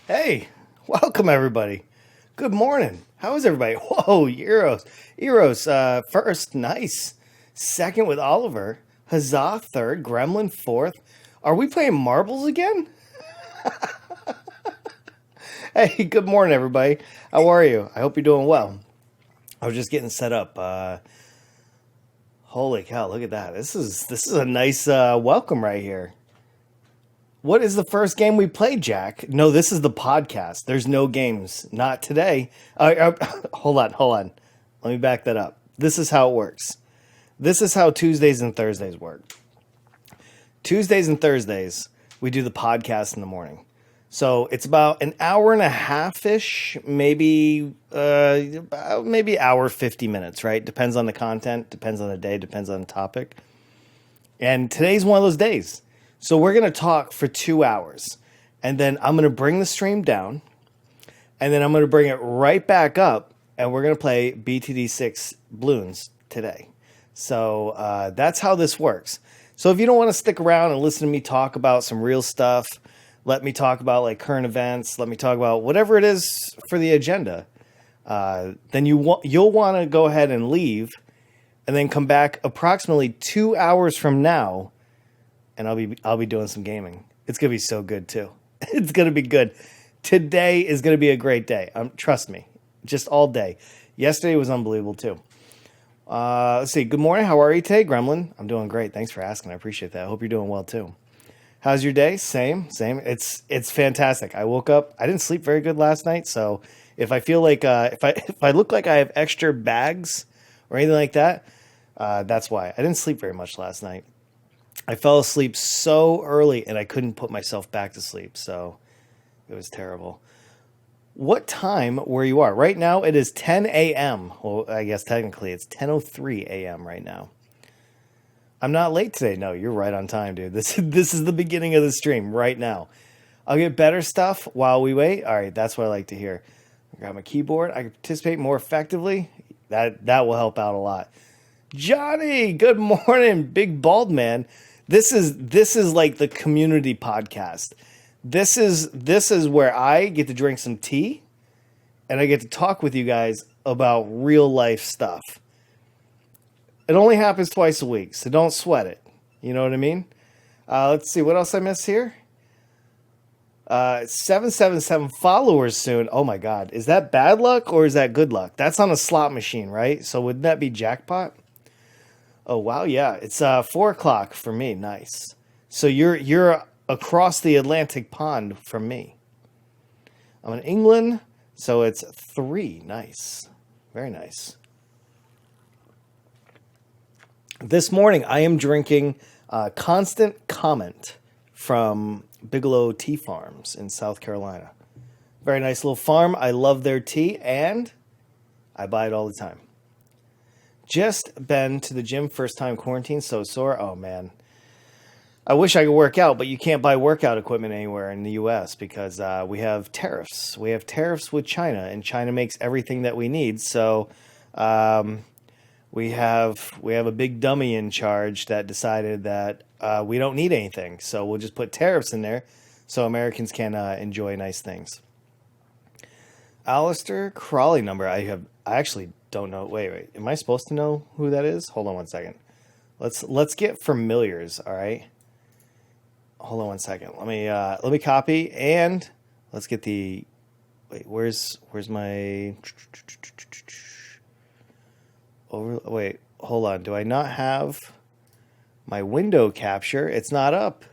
Hey, welcome everybody. Good morning. How is everybody? Whoa, Eros. Eros, first, nice. Second with Oliver. Huzzah, third. Gremlin, fourth. Are we playing marbles again? Hey, good morning, everybody. How are you? I hope you're doing well. I was just getting set up. Holy cow, look at that. This is a nice welcome right here. What is the first game we played, Jack? No, this is the podcast. There's no games. Not today. Hold on. Let me back that up. This is how it works. This is how Tuesdays and Thursdays work. Tuesdays and Thursdays, we do the podcast in the morning. So it's about an hour and a half-ish, maybe hour 50 minutes, right? Depends on the content, depends on the day, depends on the topic. And today's one of those days. So we're going to talk for 2 hours. And then I'm going to bring the stream down. And then I'm going to bring it right back up. And we're going to play BTD6 Bloons today. So that's how this works. So if you don't want to stick around and listen to me talk about some real stuff, let me talk about like current events, let me talk about whatever it is for the agenda, then you'll want to go ahead and leave and then come back approximately 2 hours from now. And I'll be doing some gaming. It's gonna be so good too. It's gonna be good. Today is gonna be a great day. Trust me, just all day. Yesterday was unbelievable too. Let's see. Good morning. How are you today, Gremlin? I'm doing great. Thanks for asking. I appreciate that. I hope you're doing well too. How's your day? Same. It's fantastic. I woke up. I didn't sleep very good last night, so if I feel like if I look like I have extra bags or anything like that, that's why. I didn't sleep very much last night. I fell asleep so early and I couldn't put myself back to sleep. So it was terrible. What time where you are? Right now it is 10 a.m. Well, I guess technically it's 10:03 a.m. right now. I'm not late today. No, you're right on time, dude. This is the beginning of the stream right now. I'll get better stuff while we wait. All right, that's what I like to hear. I grab my keyboard. I can participate more effectively. That will help out a lot. Johnny, good morning, big bald man. This is like the community podcast. This is where I get to drink some tea and I get to talk with you guys about real life stuff. It only happens twice a week, so don't sweat it. You know what I mean? Let's see, what else I missed here? 777 followers soon. Oh my God. Is that bad luck or is that good luck? That's on a slot machine, right? So wouldn't that be jackpot? Oh wow, yeah, it's 4 o'clock for me. Nice. So you're across the Atlantic pond from me. I'm in England, so it's 3. Nice, very nice. This morning I am drinking Constant Comment from Bigelow Tea Farms in South Carolina. Very nice little farm. I love their tea and I buy it all the time. Just been to the gym, first time quarantine, so sore. Oh man, I wish I could work out, but you can't buy workout equipment anywhere in the U.S. because we have tariffs. We have tariffs with China, and China makes everything that we need. So we have a big dummy in charge that decided that we don't need anything. So we'll just put tariffs in there so Americans can enjoy nice things. Alistair Crawley number. I actually don't know. Wait. Am I supposed to know who that is? Hold on one second. Let's get familiars. All right. Hold on one second. Let me copy and let's get the. Wait, where's my over? Wait, hold on. Do I not have my window capture? It's not up.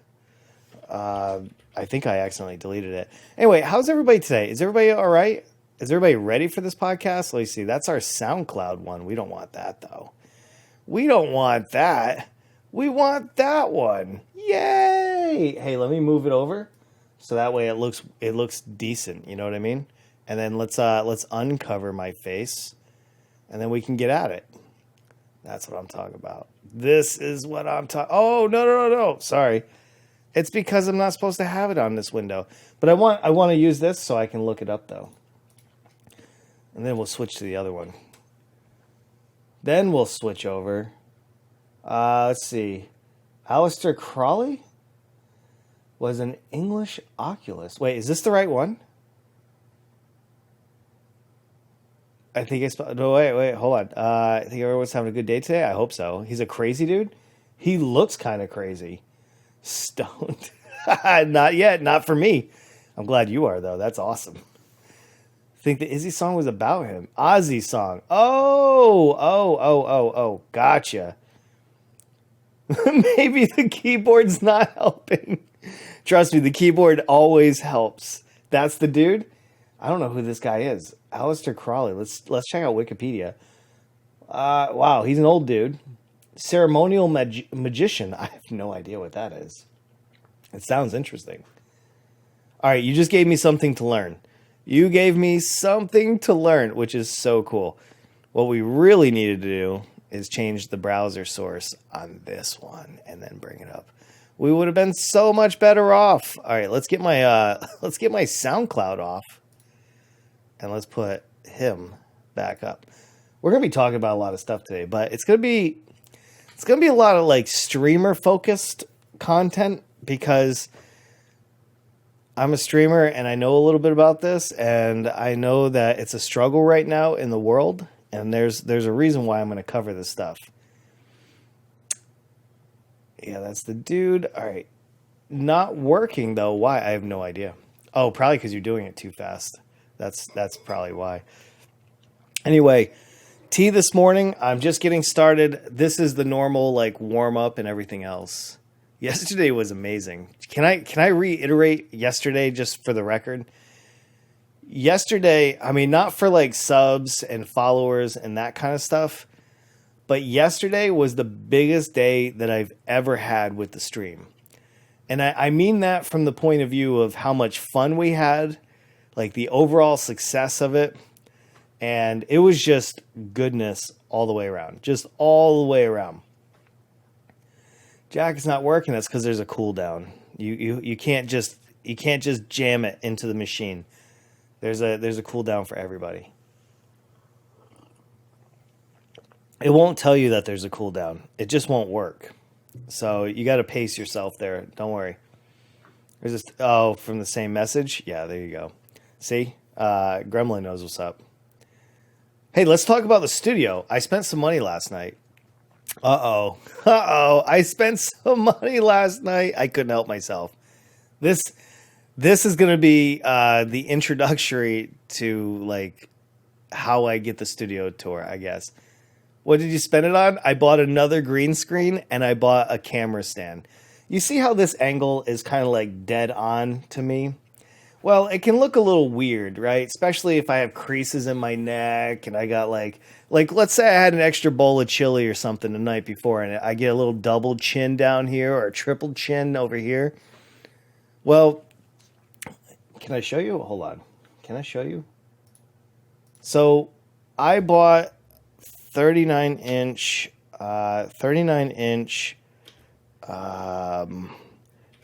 I think I accidentally deleted it. Anyway, how's everybody today? Is everybody all right? Is everybody ready for this podcast? Let me see. That's our SoundCloud one. We don't want that, though. We don't want that. We want that one. Yay! Hey, let me move it over so that way it looks decent. You know what I mean? And then let's uncover my face, and then we can get at it. That's what I'm talking about. This is what I'm talking. Oh no! Sorry, it's because I'm not supposed to have it on this window. But I want to use this so I can look it up though. And then we'll switch to the other one. Then we'll switch over. Let's see. Alistair Crawley was an English oculist. Wait, is this the right one? I think it's. No, wait, hold on. I think everyone's having a good day today. I hope so. He's a crazy dude. He looks kind of crazy. Stoned. Not yet. Not for me. I'm glad you are, though. That's awesome. I think the Izzy song was about him. Ozzy song. Oh. Gotcha. Maybe the keyboard's not helping. Trust me, the keyboard always helps. That's the dude. I don't know who this guy is. Aleister Crowley. Let's check out Wikipedia. Wow, he's an old dude. Ceremonial magician. I have no idea what that is. It sounds interesting. All right, you just gave me something to learn. You gave me something to learn, which is so cool. What we really needed to do is change the browser source on this one and then bring it up. We would have been so much better off. All right, let's get my SoundCloud off, and let's put him back up. We're gonna be talking about a lot of stuff today, but it's gonna be a lot of like streamer focused content because I'm a streamer and I know a little bit about this, and I know that it's a struggle right now in the world, and there's a reason why I'm going to cover this stuff. Yeah, that's the dude. All right. Not working though. Why? I have no idea. Oh, probably because you're doing it too fast. That's probably why. Anyway, tea this morning. I'm just getting started. This is the normal like warm up and everything else. Yesterday was amazing. Can I reiterate yesterday just for the record? Yesterday, I mean, not for like subs and followers and that kind of stuff, but yesterday was the biggest day that I've ever had with the stream. And I mean that from the point of view of how much fun we had, like the overall success of it. And it was just goodness all the way around, just all the way around. Jack is not working. That's because there's a cooldown. You can't just jam it into the machine. There's a cooldown for everybody. It won't tell you that there's a cooldown. It just won't work. So you got to pace yourself there. Don't worry. There's this. Oh, from the same message. Yeah, there you go. See, Gremlin knows what's up. Hey, let's talk about the studio. I spent some money last night. Uh-oh. I spent some money last night. I couldn't help myself. This is going to be the introductory to like how I get the studio tour, I guess. What did you spend it on? I bought another green screen and I bought a camera stand. You see how this angle is kind of like dead on to me? Well, it can look a little weird, right? Especially if I have creases in my neck and I got like let's say I had an extra bowl of chili or something the night before and I get a little double chin down here or a triple chin over here. Well, can I show you? Hold on. Can I show you? So I bought 39 inch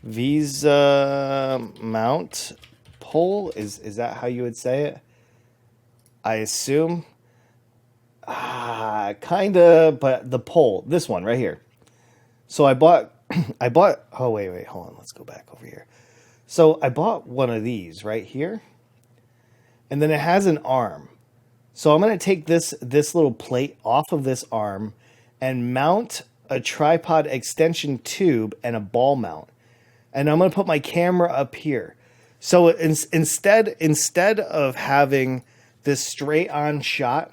Visa mount pole. Is that how you would say it? I assume. Kinda, but the pole, this one right here. So I bought, oh, wait, hold on. Let's go back over here. So I bought one of these right here, and then it has an arm. So I'm going to take this little plate off of this arm and mount a tripod extension tube and a ball mount. And I'm going to put my camera up here. So instead of having this straight on shot,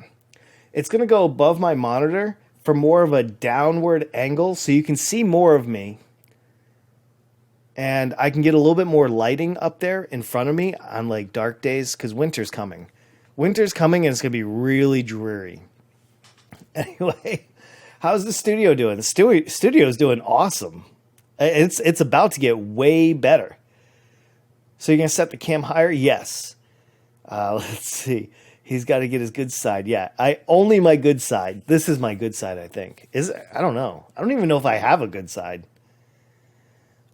it's going to go above my monitor for more of a downward angle so you can see more of me. And I can get a little bit more lighting up there in front of me on like dark days because winter's coming. Winter's coming and it's going to be really dreary. Anyway, how's the studio doing? The studio's doing awesome. It's about to get way better. So you're going to set the cam higher? Yes. Let's see. He's got to get his good side. Yeah, only my good side. This is my good side, I think. I don't know. I don't even know if I have a good side.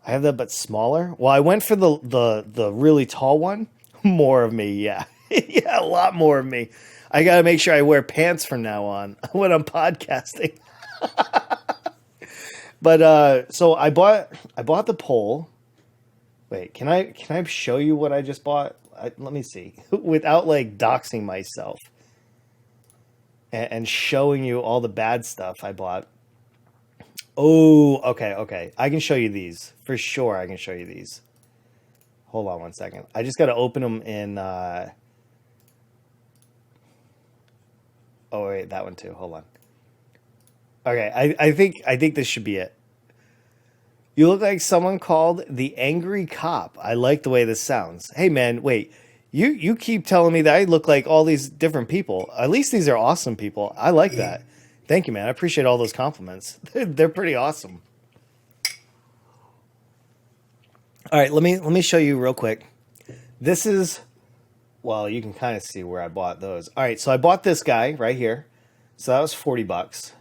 I have that, but smaller. Well, I went for the really tall one. More of me, yeah. Yeah, a lot more of me. I got to make sure I wear pants from now on when I'm podcasting. But so I bought the pole. Wait, can I show you what I just bought? Let me see. Without like doxing myself. and showing you all the bad stuff I bought. Oh, okay, okay. I can show you these. For sure, I can show you these. Hold on one second. I just got to open them in... Oh, wait, that one too. Hold on. Okay, I think this should be it. You look like someone called the angry cop. I like the way this sounds. Hey, man, wait. You keep telling me that I look like all these different people. At least these are awesome people. I like that. Thank you, man. I appreciate all those compliments. They're pretty awesome. All right, let me show you real quick. This is, well, you can kind of see where I bought those. All right, so I bought this guy right here. So that was $40.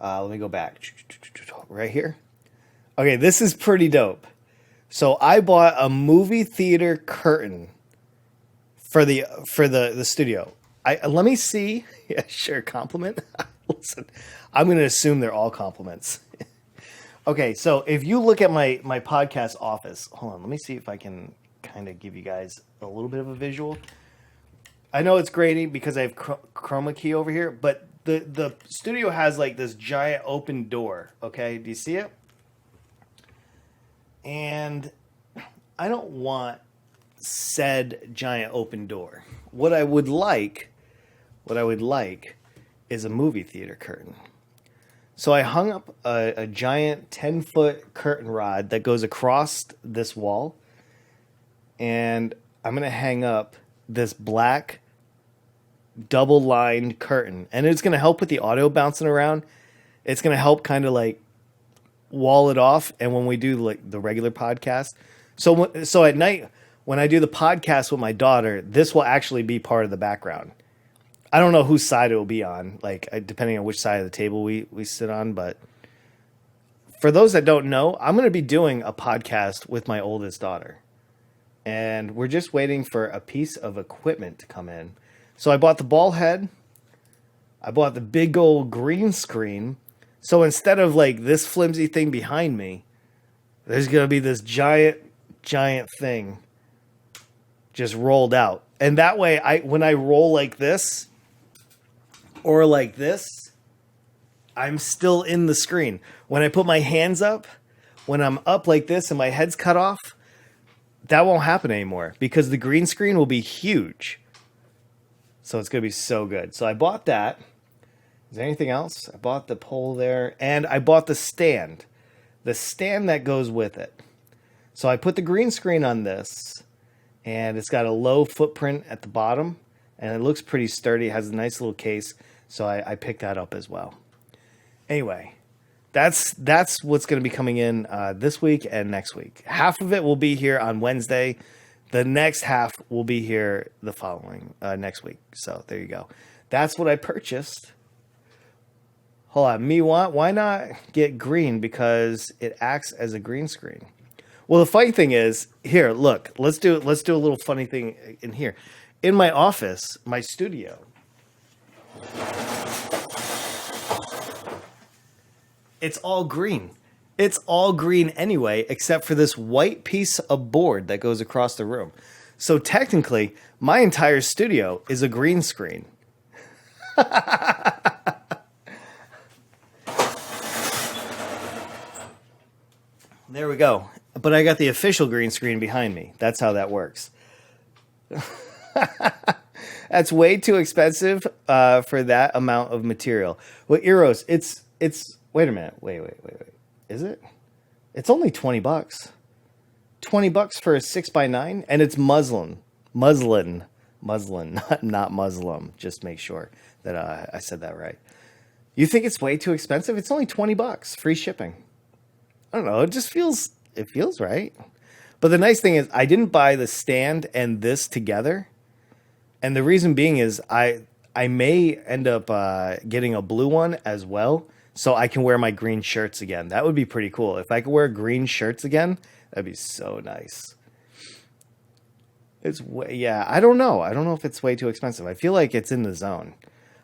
Let me go back right here. Okay, this is pretty dope. So I bought a movie theater curtain for the studio. Let me see. Yeah, sure, compliment. Listen, I'm going to assume they're all compliments. Okay, so if you look at my podcast office, hold on, let me see if I can kind of give you guys a little bit of a visual. I know it's grainy because I have chroma key over here, but the studio has like this giant open door. Okay, do you see it? And I don't want said giant open door. What I would like is a movie theater curtain. So I hung up a giant 10-foot curtain rod that goes across this wall, and I'm going to hang up this black double-lined curtain, and it's going to help with the audio bouncing around. It's going to help kind of like wall it off, and when we do like the regular podcast, so at night when I do the podcast with my daughter, this will actually be part of the background. I don't know whose side it will be on, like depending on which side of the table we sit on. But for those that don't know, I'm going to be doing a podcast with my oldest daughter. And we're just waiting for a piece of equipment to come in. So I bought the ball head. I bought the big old green screen. So instead of like this flimsy thing behind me, there's going to be this giant thing just rolled out. And that way, when I roll like this, or like this, I'm still in the screen. When I put my hands up, when I'm up like this and my head's cut off, that won't happen anymore because the green screen will be huge. So it's going to be so good. So I bought that. Is there anything else? I bought the pole there, and I bought the stand that goes with it. So I put the green screen on this, and it's got a low footprint at the bottom, and it looks pretty sturdy. It has a nice little case. So I picked that up as well. Anyway, that's what's going to be coming in this week and next week. Half of it will be here on Wednesday. The next half will be here the following next week. So there you go. That's what I purchased. Hold on, why not get green? Because it acts as a green screen. Well, the funny thing is, here, look, let's do a little funny thing in here. In my office, my studio, it's all green. It's all green anyway, except for this white piece of board that goes across the room. So technically, my entire studio is a green screen. There we go. But I got the official green screen behind me. That's how that works. That's way too expensive for that amount of material. Well, Eros, it's wait a minute. Wait. Is it? It's only $20. $20 for a 6x9, and it's muslin, not Muslim. Just make sure that I said that right. You think it's way too expensive? It's only $20, free shipping. I don't know. It feels right. But the nice thing is I didn't buy the stand and this together. And the reason being is I may end up getting a blue one as well, so I can wear my green shirts again. That would be pretty cool. If I could wear green shirts again, that'd be so nice. I don't know. I don't know if it's way too expensive. I feel like it's in the zone.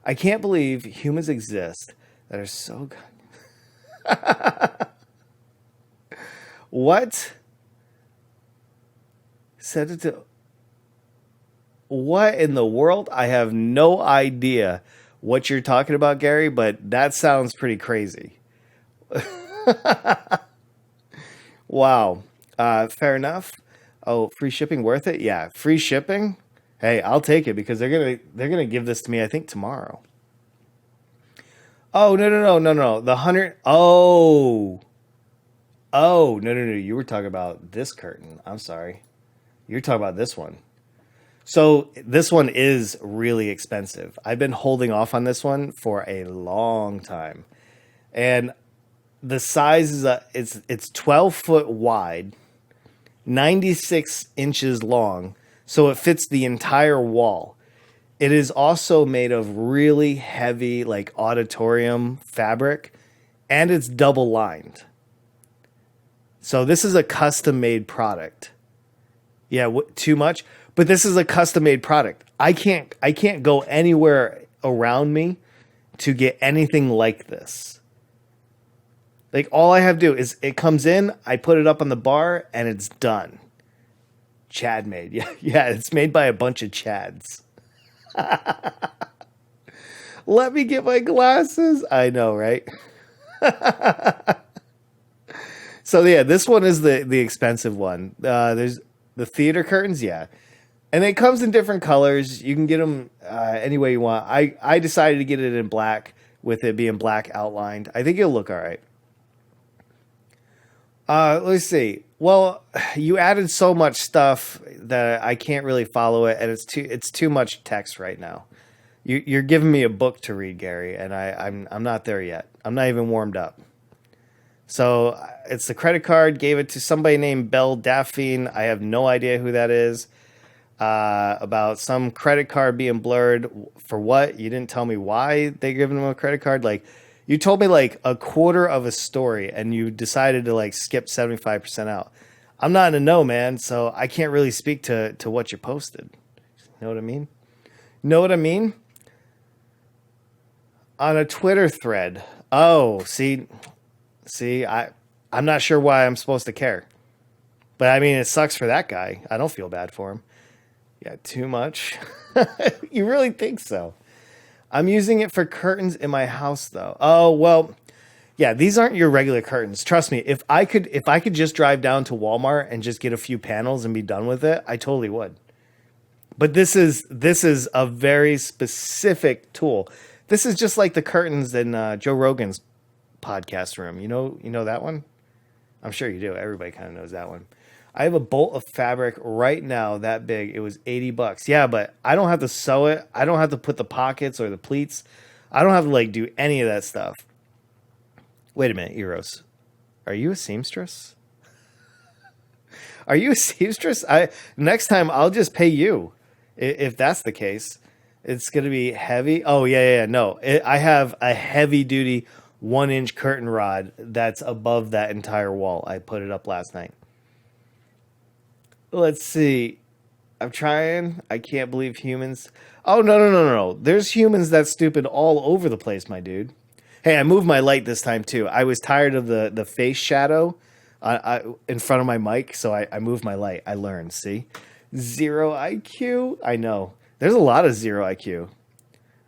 I can't believe humans exist that are so good. What? Said it to... What in the world? I have no idea what you're talking about, Gary, but that sounds pretty crazy. Wow. Fair enough. Oh, free shipping worth it? Yeah, free shipping. Hey, I'll take it because they're gonna give this to me, I think, tomorrow. Oh, no. The 100. Oh, no. You were talking about this curtain. I'm sorry. You're talking about this one. So this one is really expensive. I've been holding off on this one for a long time. And the size is it's 12 foot wide, 96 inches long, so it fits the entire wall. It is also made of really heavy, like auditorium fabric, and it's double lined. So this is a custom made product. Yeah, too much, but this is a custom made product. I can't go anywhere around me to get anything like this. Like all I have to do is it comes in, I put it up on the bar, and it's done. Chad made. Yeah, it's made by a bunch of Chads. Let me get my glasses. I know, right? So yeah, this one is the expensive one. There's the theater curtains, yeah. And it comes in different colors. You can get them any way you want. I decided to get it in black with it being black outlined. I think it'll look all right. Let's see. Well, you added so much stuff that I can't really follow it, and it's too much text right now. You're giving me a book to read, Gary, and I'm not there yet. I'm not even warmed up. So it's the credit card. Gave it to somebody named Belle Daphne. I have no idea who that is. About some credit card being blurred for what? You didn't tell me why they giving them a credit card. Like, you told me like a quarter of a story and you decided to like skip 75% out. I'm not in a know, man, so I can't really speak to what you posted. Know what I mean? Know what I mean? On a Twitter thread. Oh, see, I'm not sure why I'm supposed to care. But I mean, it sucks for that guy. I don't feel bad for him. Yeah, too much. You really think so? I'm using it for curtains in my house, though. Oh, well, yeah, these aren't your regular curtains. Trust me, if I could just drive down to Walmart and just get a few panels and be done with it, I totally would. But this is a very specific tool. This is just like the curtains in Joe Rogan's podcast room. You know that one? I'm sure you do. Everybody kind of knows that one. I have a bolt of fabric right now that big. It was $80. Yeah, but I don't have to sew it. I don't have to put the pockets or the pleats. I don't have to like do any of that stuff. Wait a minute, Eros. Are you a seamstress? Are you a seamstress? Next time I'll just pay you. If that's the case. It's going to be heavy. Oh, yeah. No, I have a heavy duty 1-inch curtain rod that's above that entire wall. I put it up last night. Let's see. I'm trying. I can't believe humans. Oh, no. There's humans that stupid all over the place, my dude. Hey, I moved my light this time, too. I was tired of the face shadow in front of my mic, so I moved my light. I learned, see? 0 IQ? I know. There's a lot of 0 IQ.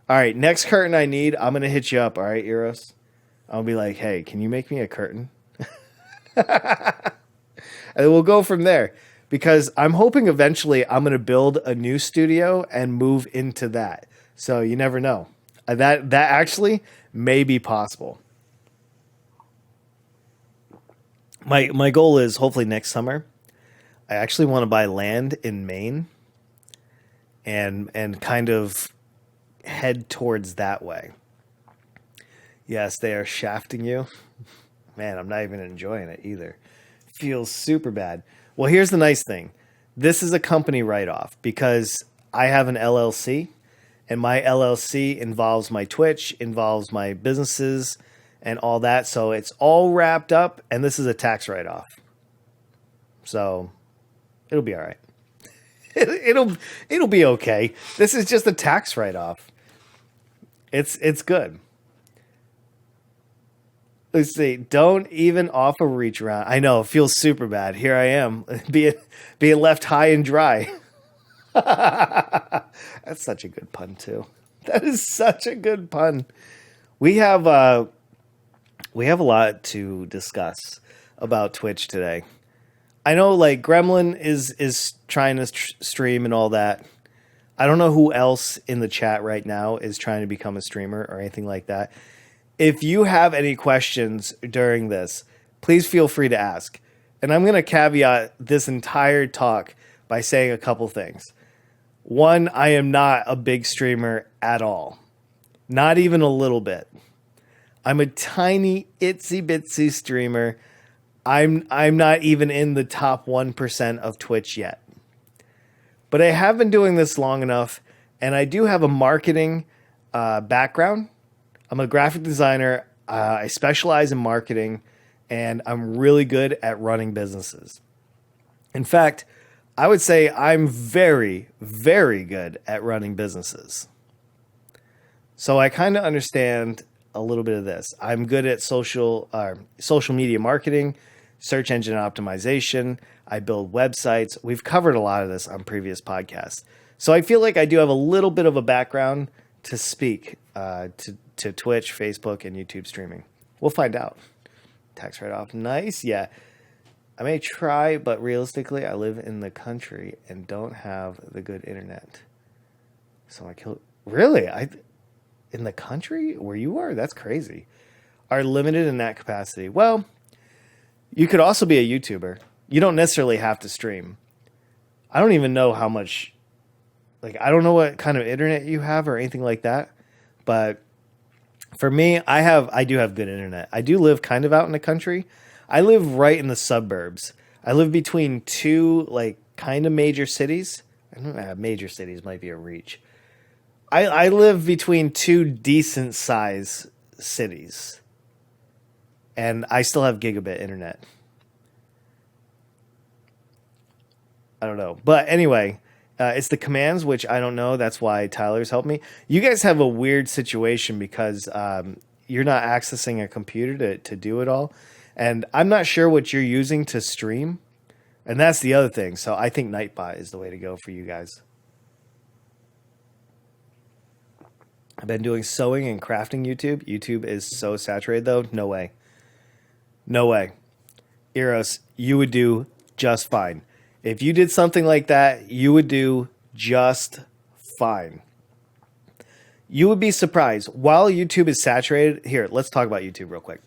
All right, next curtain I need, I'm going to hit you up, all right, Eros? I'll be like, hey, can you make me a curtain? And we'll go from there. Because I'm hoping eventually I'm going to build a new studio and move into that. So you never know. That actually may be possible. My goal is hopefully next summer, I actually want to buy land in Maine and kind of head towards that way. Yes, they are shafting you. Man, I'm not even enjoying it either. Feels super bad. Well, here's the nice thing. This is a company write-off because I have an LLC, and my LLC involves my Twitch, involves my businesses, and all that. So it's all wrapped up, and this is a tax write-off. So it'll be all right. It'll be okay. This is just a tax write-off. It's good. Let's see. Don't even offer reach around. I know. It feels super bad. Here I am being left high and dry. That's such a good pun too. That is such a good pun. We have a lot to discuss about Twitch today. I know, like, Gremlin is trying to stream and all that. I don't know who else in the chat right now is trying to become a streamer or anything like that. If you have any questions during this, please feel free to ask. And I'm going to caveat this entire talk by saying a couple things. One, I am not a big streamer at all. Not even a little bit. I'm a tiny, itsy bitsy streamer. I'm not even in the top 1% of Twitch yet. But I have been doing this long enough, and I do have a marketing background. I'm a graphic designer. I specialize in marketing, and I'm really good at running businesses. In fact, I would say I'm very, very good at running businesses. So I kind of understand a little bit of this. I'm good at social media marketing, search engine optimization. I build websites. We've covered a lot of this on previous podcasts. So I feel like I do have a little bit of a background to speak to Twitch, Facebook, and YouTube streaming. We'll find out. Tax write-off. Nice. Yeah. I may try, but realistically, I live in the country and don't have the good internet. So I kill. Really? In the country where you are? That's crazy. Are limited in that capacity. Well, you could also be a YouTuber. You don't necessarily have to stream. I don't even know how much, like, I don't know what kind of internet you have or anything like that. But for me, I do have good internet. I do live kind of out in the country. I live right in the suburbs. I live between two, like, kind of major cities. I don't know, major cities might be a reach. I live between two decent size cities. And I still have gigabit internet. I don't know. But anyway, it's the commands, which I don't know. That's why Tyler's helped me. You guys have a weird situation because you're not accessing a computer to do it all. And I'm not sure what you're using to stream. And that's the other thing. So I think Nightbot is the way to go for you guys. I've been doing sewing and crafting YouTube. YouTube is so saturated, though. No way. No way. Eros, you would do just fine. If you did something like that, you would do just fine. You would be surprised. While YouTube is saturated, here, let's talk about YouTube real quick.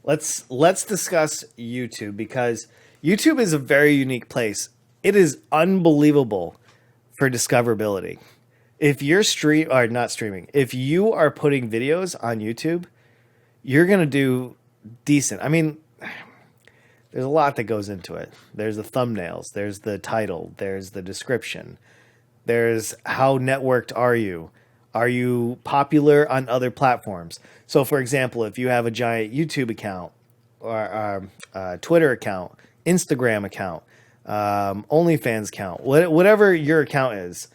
Let's discuss YouTube because YouTube is a very unique place. It is unbelievable for discoverability. If you're not streaming, if you are putting videos on YouTube, you're going to do decent. I mean, there's a lot that goes into it. There's the thumbnails, there's the title, there's the description. There's how networked are you? Are you popular on other platforms? So, for example, if you have a giant YouTube account or Twitter account, Instagram account, OnlyFans account, whatever your account is,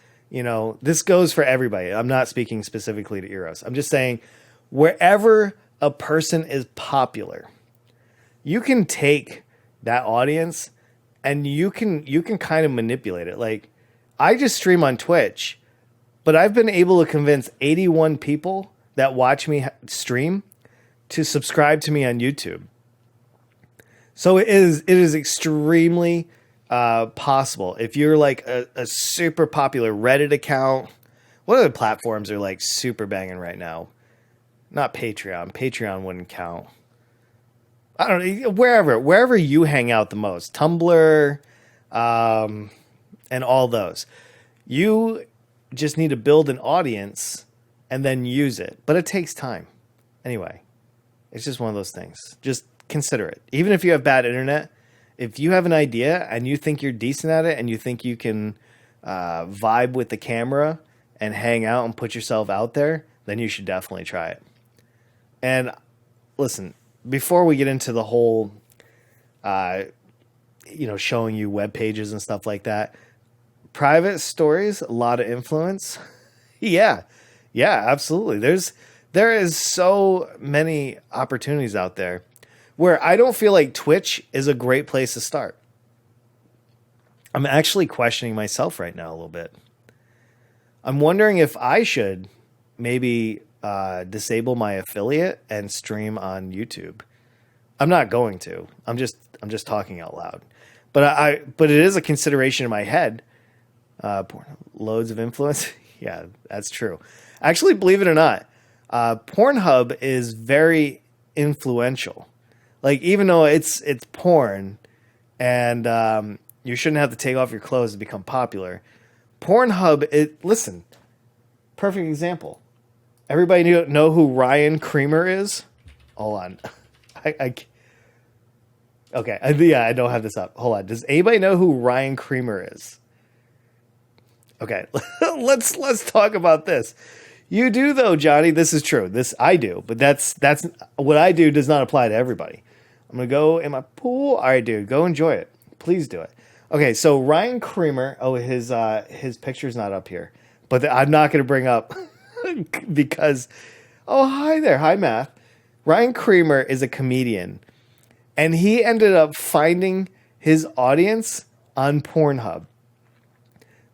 this goes for everybody. I'm not speaking specifically to Eros. I'm just saying wherever a person is popular, you can take that audience and you can kind of manipulate it. Like, I just stream on Twitch, but I've been able to convince 81 people that watch me stream to subscribe to me on YouTube. So it is extremely possible. If you're like a super popular Reddit account, what other platforms are like super banging right now? Not Patreon. Patreon wouldn't count. I don't know, wherever you hang out the most, Tumblr, and all those. You just need to build an audience and then use it. But it takes time. Anyway, it's just one of those things. Just consider it. Even if you have bad internet, if you have an idea and you think you're decent at it and you think you can vibe with the camera and hang out and put yourself out there, then you should definitely try it. And listen, before we get into the whole, showing you web pages and stuff like that, private stories, a lot of influence. Yeah, absolutely. There is so many opportunities out there where I don't feel like Twitch is a great place to start. I'm actually questioning myself right now a little bit. I'm wondering if I should maybe disable my affiliate and stream on YouTube. I'm not going to. I'm just talking out loud. But it is a consideration in my head. Loads of influence. Yeah, that's true. Actually, believe it or not, Pornhub is very influential. Like, even though it's porn, and you shouldn't have to take off your clothes to become popular. Pornhub, listen, perfect example. Everybody know who Ryan Creamer is? Hold on. Okay, I don't have this up. Hold on. Does anybody know who Ryan Creamer is? Okay, let's talk about this. You do though, Johnny. This is true. This I do, but that's what I do does not apply to everybody. I'm gonna go in my pool. All right, dude, go enjoy it. Please do it. Okay, so Ryan Creamer. Oh, his picture's not up here, but I'm not gonna bring up because. Oh, hi there, hi Matt. Ryan Creamer is a comedian, and he ended up finding his audience on Pornhub.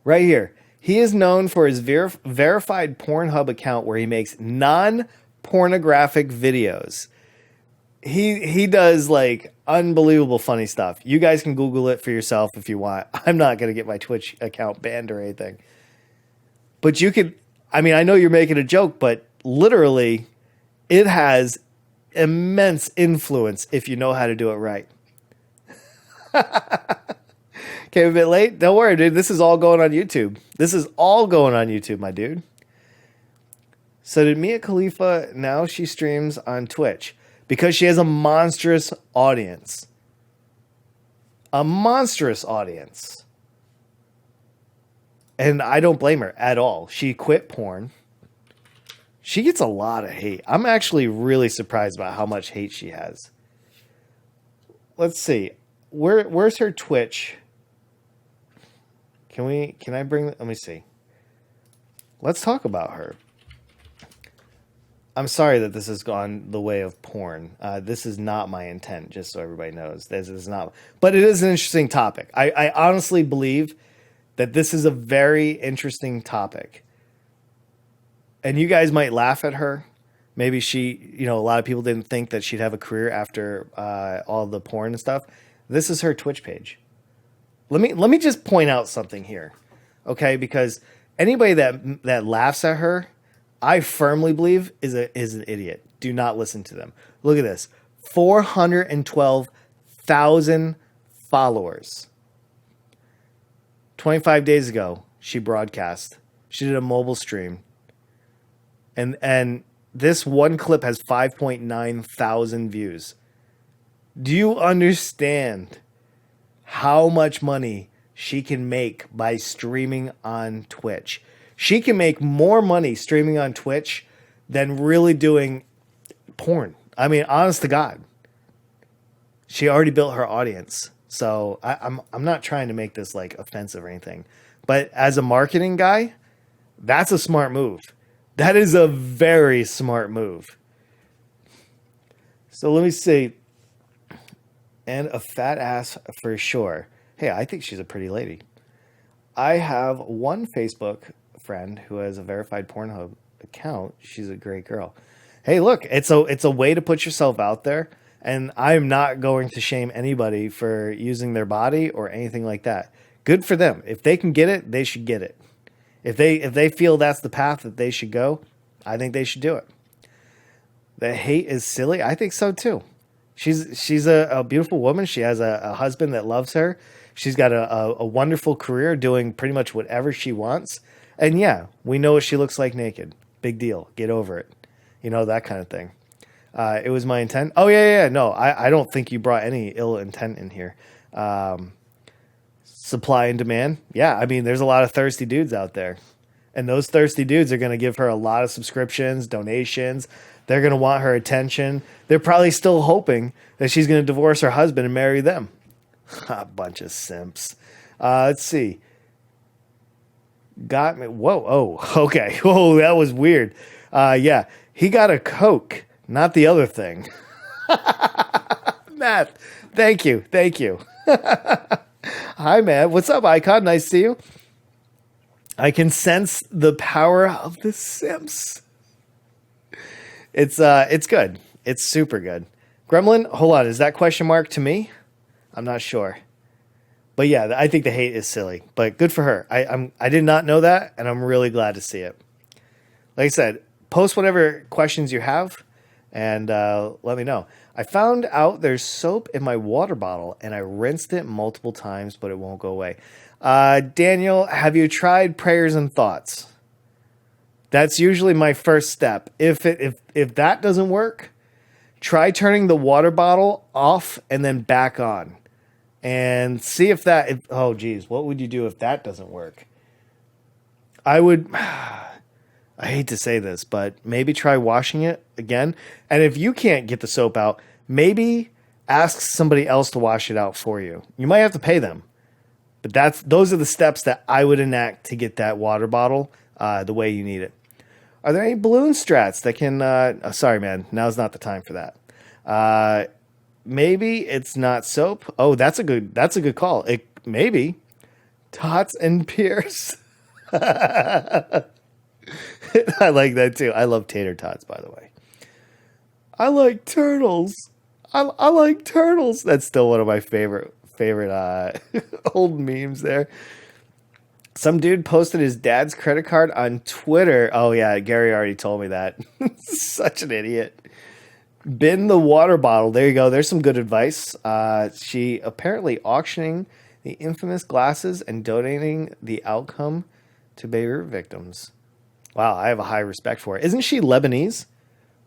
Right here. He is known for his verified Pornhub account where he makes non-pornographic videos. He does like unbelievable funny stuff. You guys can Google it for yourself if you want. I'm not going to get my Twitch account banned or anything. But you could, I mean, I know you're making a joke, but literally it has immense influence if you know how to do it right. Came a bit late. Don't worry, dude. This is all going on YouTube. This is all going on YouTube, my dude. So did Mia Kalifa, now she streams on Twitch because she has a monstrous audience. A monstrous audience. And I don't blame her at all. She quit porn. She gets a lot of hate. I'm actually really surprised about how much hate she has. Let's see. Where's her Twitch? Can I bring, let me see. Let's talk about her. I'm sorry that this has gone the way of porn. This is not my intent, just so everybody knows. This is not, but it is an interesting topic. I honestly believe that this is a very interesting topic. And you guys might laugh at her. Maybe she, a lot of people didn't think that she'd have a career after all the porn and stuff. This is her Twitch page. Let me just point out something here, okay? Because anybody that laughs at her, I firmly believe is an idiot. Do not listen to them. Look at this: 412,000 followers. 25 days ago, she broadcast. She did a mobile stream, and this one clip has 5.9 thousand views. Do you understand how much money she can make by streaming on Twitch? She can make more money streaming on Twitch than really doing porn. I mean, honest to God. She already built her audience. So I'm not trying to make this like offensive or anything. But as a marketing guy, that's a smart move. That is a very smart move. So let me see. And a fat ass for sure. Hey, I think she's a pretty lady. I have one Facebook friend who has a verified Pornhub account. She's a great girl. Hey, look, it's a way to put yourself out there, and I'm not going to shame anybody for using their body or anything like that. Good for them. If they can get it, they should get it. If they feel that's the path that they should go, I think they should do it. The hate is silly. I think so too. She's a beautiful woman. She has a husband that loves her. She's got a wonderful career doing pretty much whatever she wants. And yeah, we know what she looks like naked. Big deal. Get over it. That kind of thing. It was my intent. Oh, yeah. No, I don't think you brought any ill intent in here. Supply and demand. Yeah, I mean, there's a lot of thirsty dudes out there. And those thirsty dudes are going to give her a lot of subscriptions, donations. They're going to want her attention. They're probably still hoping that she's going to divorce her husband and marry them. A bunch of simps. Let's see. Got me. Whoa. Oh, okay. Whoa, that was weird. Yeah, he got a Coke, not the other thing. Matt, thank you. Hi, Matt. What's up, Icon? Nice to see you. I can sense the power of the simps. It's good. It's super good. Gremlin, hold on. Is that question mark to me? I'm not sure. But yeah, I think the hate is silly. But good for her. I did not know that, and I'm really glad to see it. Like I said, post whatever questions you have, and let me know. I found out there's soap in my water bottle, and I rinsed it multiple times, but it won't go away. Daniel, have you tried prayers and thoughts? That's usually my first step. If that doesn't work, try turning the water bottle off and then back on, and see if that. Oh, geez, what would you do if that doesn't work? I would. I hate to say this, but maybe try washing it again. And if you can't get the soap out, maybe ask somebody else to wash it out for you. You might have to pay them, but those are the steps that I would enact to get that water bottle the way you need it. Are there any balloon strats that can? Sorry, man. Now's not the time for that. Maybe it's not soap. Oh, that's a good call. Maybe Tots and Pierce. I like that too. I love tater tots, by the way. I like turtles. I like turtles. That's still one of my favorite old memes there. Some dude posted his dad's credit card on Twitter. Oh yeah, Gary already told me that. Such an idiot. Bin the water bottle. There you go. There's some good advice. She apparently auctioning the infamous glasses and donating the outcome to Beirut victims. Wow, I have a high respect for her. Isn't she Lebanese?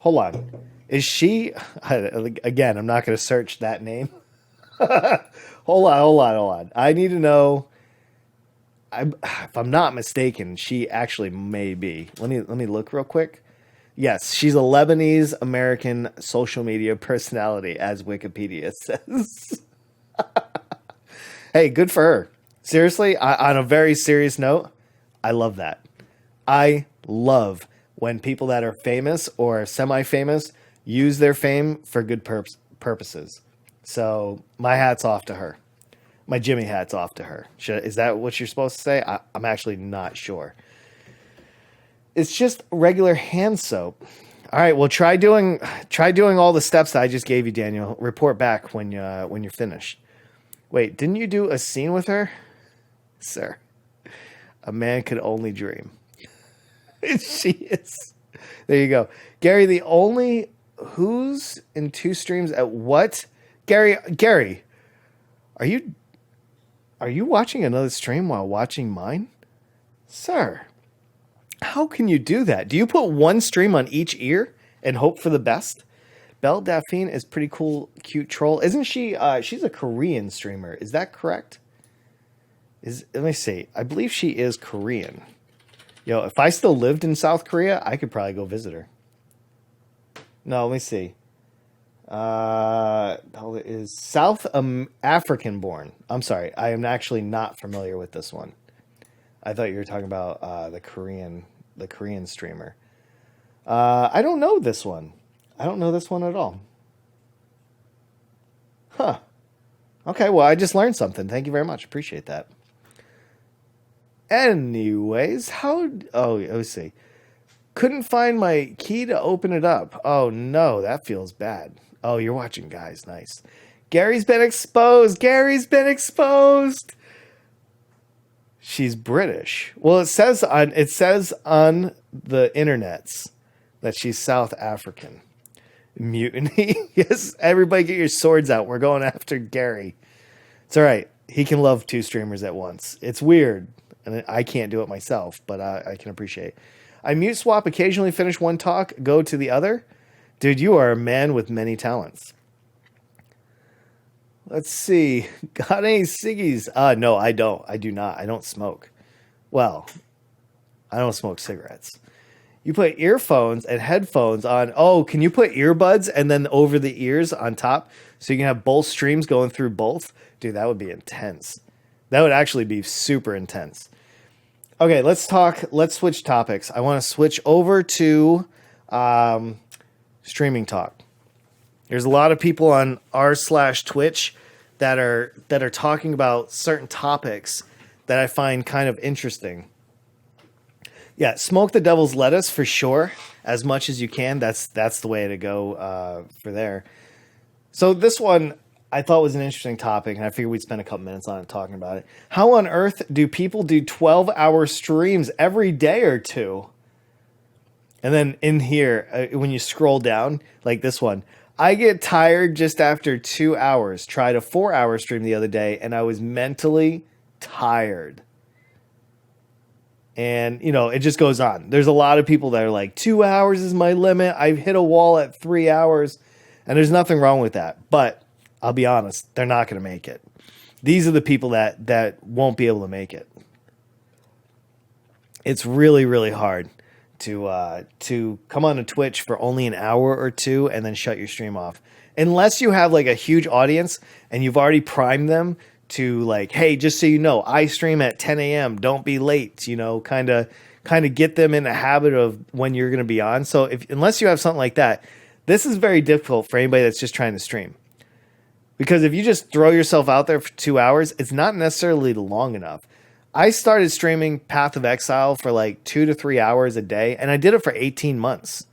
Hold on. Is she... Again, I'm not going to search that name. Hold on. I need to know... if I'm not mistaken, she actually may be. Let me look real quick. Yes, she's a Lebanese American social media personality, as Wikipedia says. Hey, good for her. Seriously, on a very serious note, I love that. I love when people that are famous or semi-famous use their fame for good purposes. So my hat's off to her. My Jimmy hat's off to her. Is that what you're supposed to say? I'm actually not sure. It's just regular hand soap. All right, well, try doing all the steps that I just gave you, Daniel. Report back when you're finished. Wait, didn't you do a scene with her? Sir, a man could only dream. She is. There you go. Gary, the only who's in two streams at what? Gary, are you watching another stream while watching mine? Sir, how can you do that? Do you put one stream on each ear and hope for the best? Belle Daphne is pretty cool, cute troll. Isn't she? She's a Korean streamer. Is that correct? Let me see. I believe she is Korean. Yo, if I still lived in South Korea, I could probably go visit her. No, let me see. Is South African born. I'm sorry. I am actually not familiar with this one. I thought you were talking about the Korean streamer. I don't know this one. I don't know this one at all. Huh. Okay, well, I just learned something. Thank you very much. Appreciate that. Anyways, let's see. Couldn't find my key to open it up. Oh, no, that feels bad. Oh, you're watching, guys. Nice. Gary's been exposed. She's British. Well, it says on the internets that she's South African. Mutiny. Yes, everybody get your swords out. We're going after Gary. It's all right. He can love two streamers at once. It's weird, and I can't do it myself, but I can appreciate. I mute swap occasionally, finish one talk, go to the other. Dude, you are a man with many talents. Let's see. Got any ciggies? No, I don't. I do not. I don't smoke. Well, I don't smoke cigarettes. You put earphones and headphones on. Oh, can you put earbuds and then over the ears on top so you can have both streams going through both? Dude, that would be intense. That would actually be super intense. Okay, let's switch topics. I want to switch over to streaming talk. There's a lot of people on r/Twitch that are talking about certain topics that I find kind of interesting. Yeah, smoke the devil's lettuce for sure, as much as you can. That's the way to go for there. So this one I thought was an interesting topic, and I figured we'd spend a couple minutes on it talking about it. How on earth do people do 12-hour streams every day or two? And then in here, when you scroll down, like this one, I get tired just after 2 hours. Tried a 4-hour stream the other day, and I was mentally tired. And, you know, it just goes on. There's a lot of people that are like, 2 hours is my limit. I've hit a wall at 3 hours. And there's nothing wrong with that. But I'll be honest, they're not going to make it. These are the people that won't be able to make it. It's really, really hard to come on to Twitch for only an hour or two and then shut your stream off. Unless you have like a huge audience and you've already primed them to like, hey, just so you know, I stream at 10 a.m. Don't be late, you know, kind of get them in the habit of when you're going to be on. So unless you have something like that, this is very difficult for anybody that's just trying to stream. Because if you just throw yourself out there for 2 hours, it's not necessarily long enough. I started streaming Path of Exile for like 2 to 3 hours a day, and I did it for 18 months.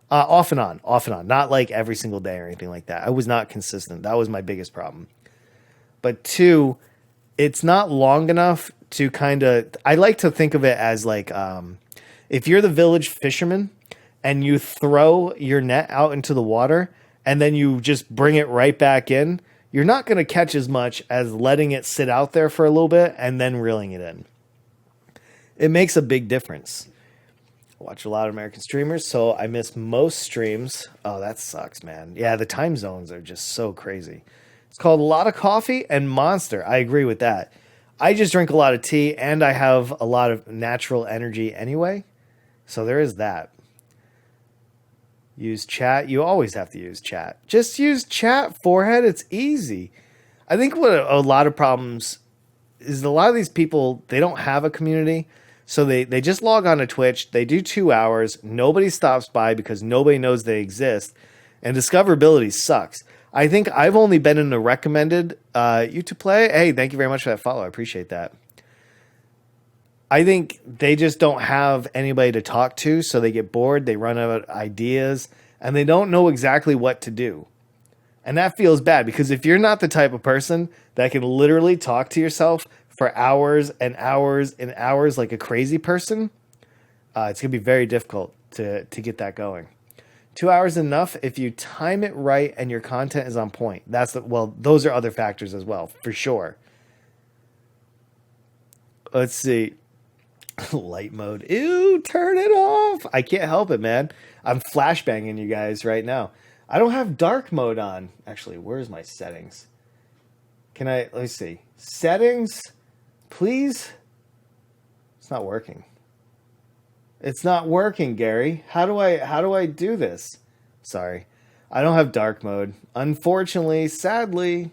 Off and on. Not like every single day or anything like that. I was not consistent. That was my biggest problem. But 2, it's not long enough to kind of... I like to think of it as like, if you're the village fisherman and you throw your net out into the water and then you just bring it right back in, you're not going to catch as much as letting it sit out there for a little bit and then reeling it in. It makes a big difference. I watch a lot of American streamers, so I miss most streams. Oh, that sucks, man. Yeah, the time zones are just so crazy. It's called a lot of coffee and Monster. I agree with that. I just drink a lot of tea, and I have a lot of natural energy anyway. So there is that. Use chat. You always have to use chat. Just use chat, forehead. It's easy. I think what a lot of problems is a lot of these people, they don't have a community. So they just log on to Twitch. They do 2 hours. Nobody stops by because nobody knows they exist. And discoverability sucks. I think I've only been in the recommended YouTube play. Hey, thank you very much for that follow. I appreciate that. I think they just don't have anybody to talk to, so they get bored, they run out of ideas, and they don't know exactly what to do. And that feels bad, because if you're not the type of person that can literally talk to yourself for hours and hours and hours like a crazy person, it's going to be very difficult to get that going. 2 hours enough if you time it right and your content is on point. Those are other factors as well, for sure. Let's see. Light mode. Ew, turn it off. I can't help it, man. I'm flashbanging you guys right now. I don't have dark mode on. Actually, where's my settings? Let me see. Settings, please. It's not working. It's not working, Gary. How do I do this? Sorry. I don't have dark mode. Unfortunately, sadly,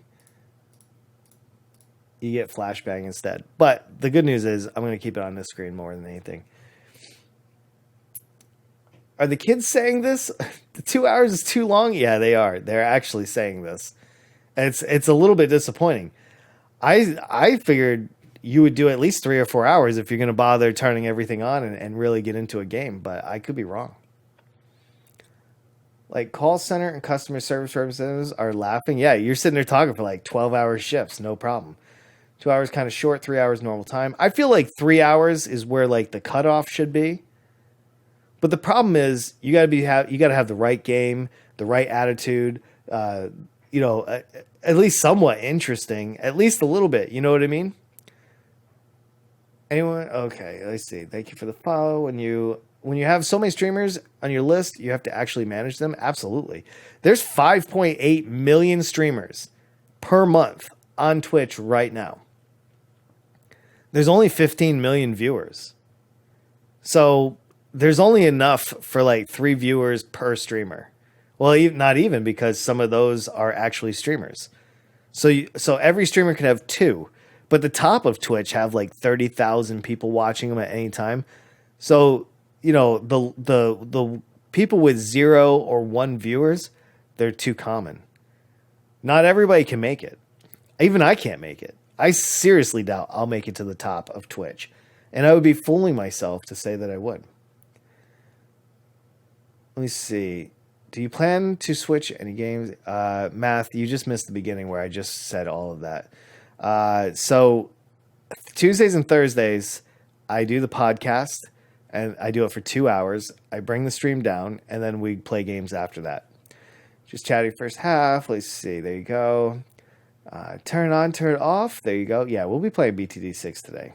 you get flashbang instead. But the good news is I'm going to keep it on this screen more than anything. Are the kids saying this? The 2 hours is too long? Yeah, they are. They're actually saying this. And it's a little bit disappointing. I figured you would do at least 3 or 4 hours if you're going to bother turning everything on and really get into a game. But I could be wrong. Like call center and customer service representatives are laughing. Yeah, you're sitting there talking for like 12-hour shifts. No problem. 2 hours kind of short, 3 hours normal time. I feel like 3 hours is where like the cutoff should be. But the problem is you got to have the right game, the right attitude, at least somewhat interesting, at least a little bit. You know what I mean? Anyone? Okay, let's see. Thank you for the follow. When you have so many streamers on your list, you have to actually manage them. Absolutely. There's 5.8 million streamers per month on Twitch right now. There's only 15 million viewers. So there's only enough for like 3 viewers per streamer. Well, not even, because some of those are actually streamers. So every streamer can have 2. But the top of Twitch have like 30,000 people watching them at any time. So, the people with 0 or 1 viewers, they're too common. Not everybody can make it. Even I can't make it. I seriously doubt I'll make it to the top of Twitch. And I would be fooling myself to say that I would. Let me see. Do you plan to switch any games? Math, you just missed the beginning where I just said all of that. So Tuesdays and Thursdays, I do the podcast and I do it for 2 hours. I bring the stream down and then we play games after that. Just chatting first half. Let's see. There you go. Turn it on, turn it off. There you go. Yeah, we'll be playing BTD6 today.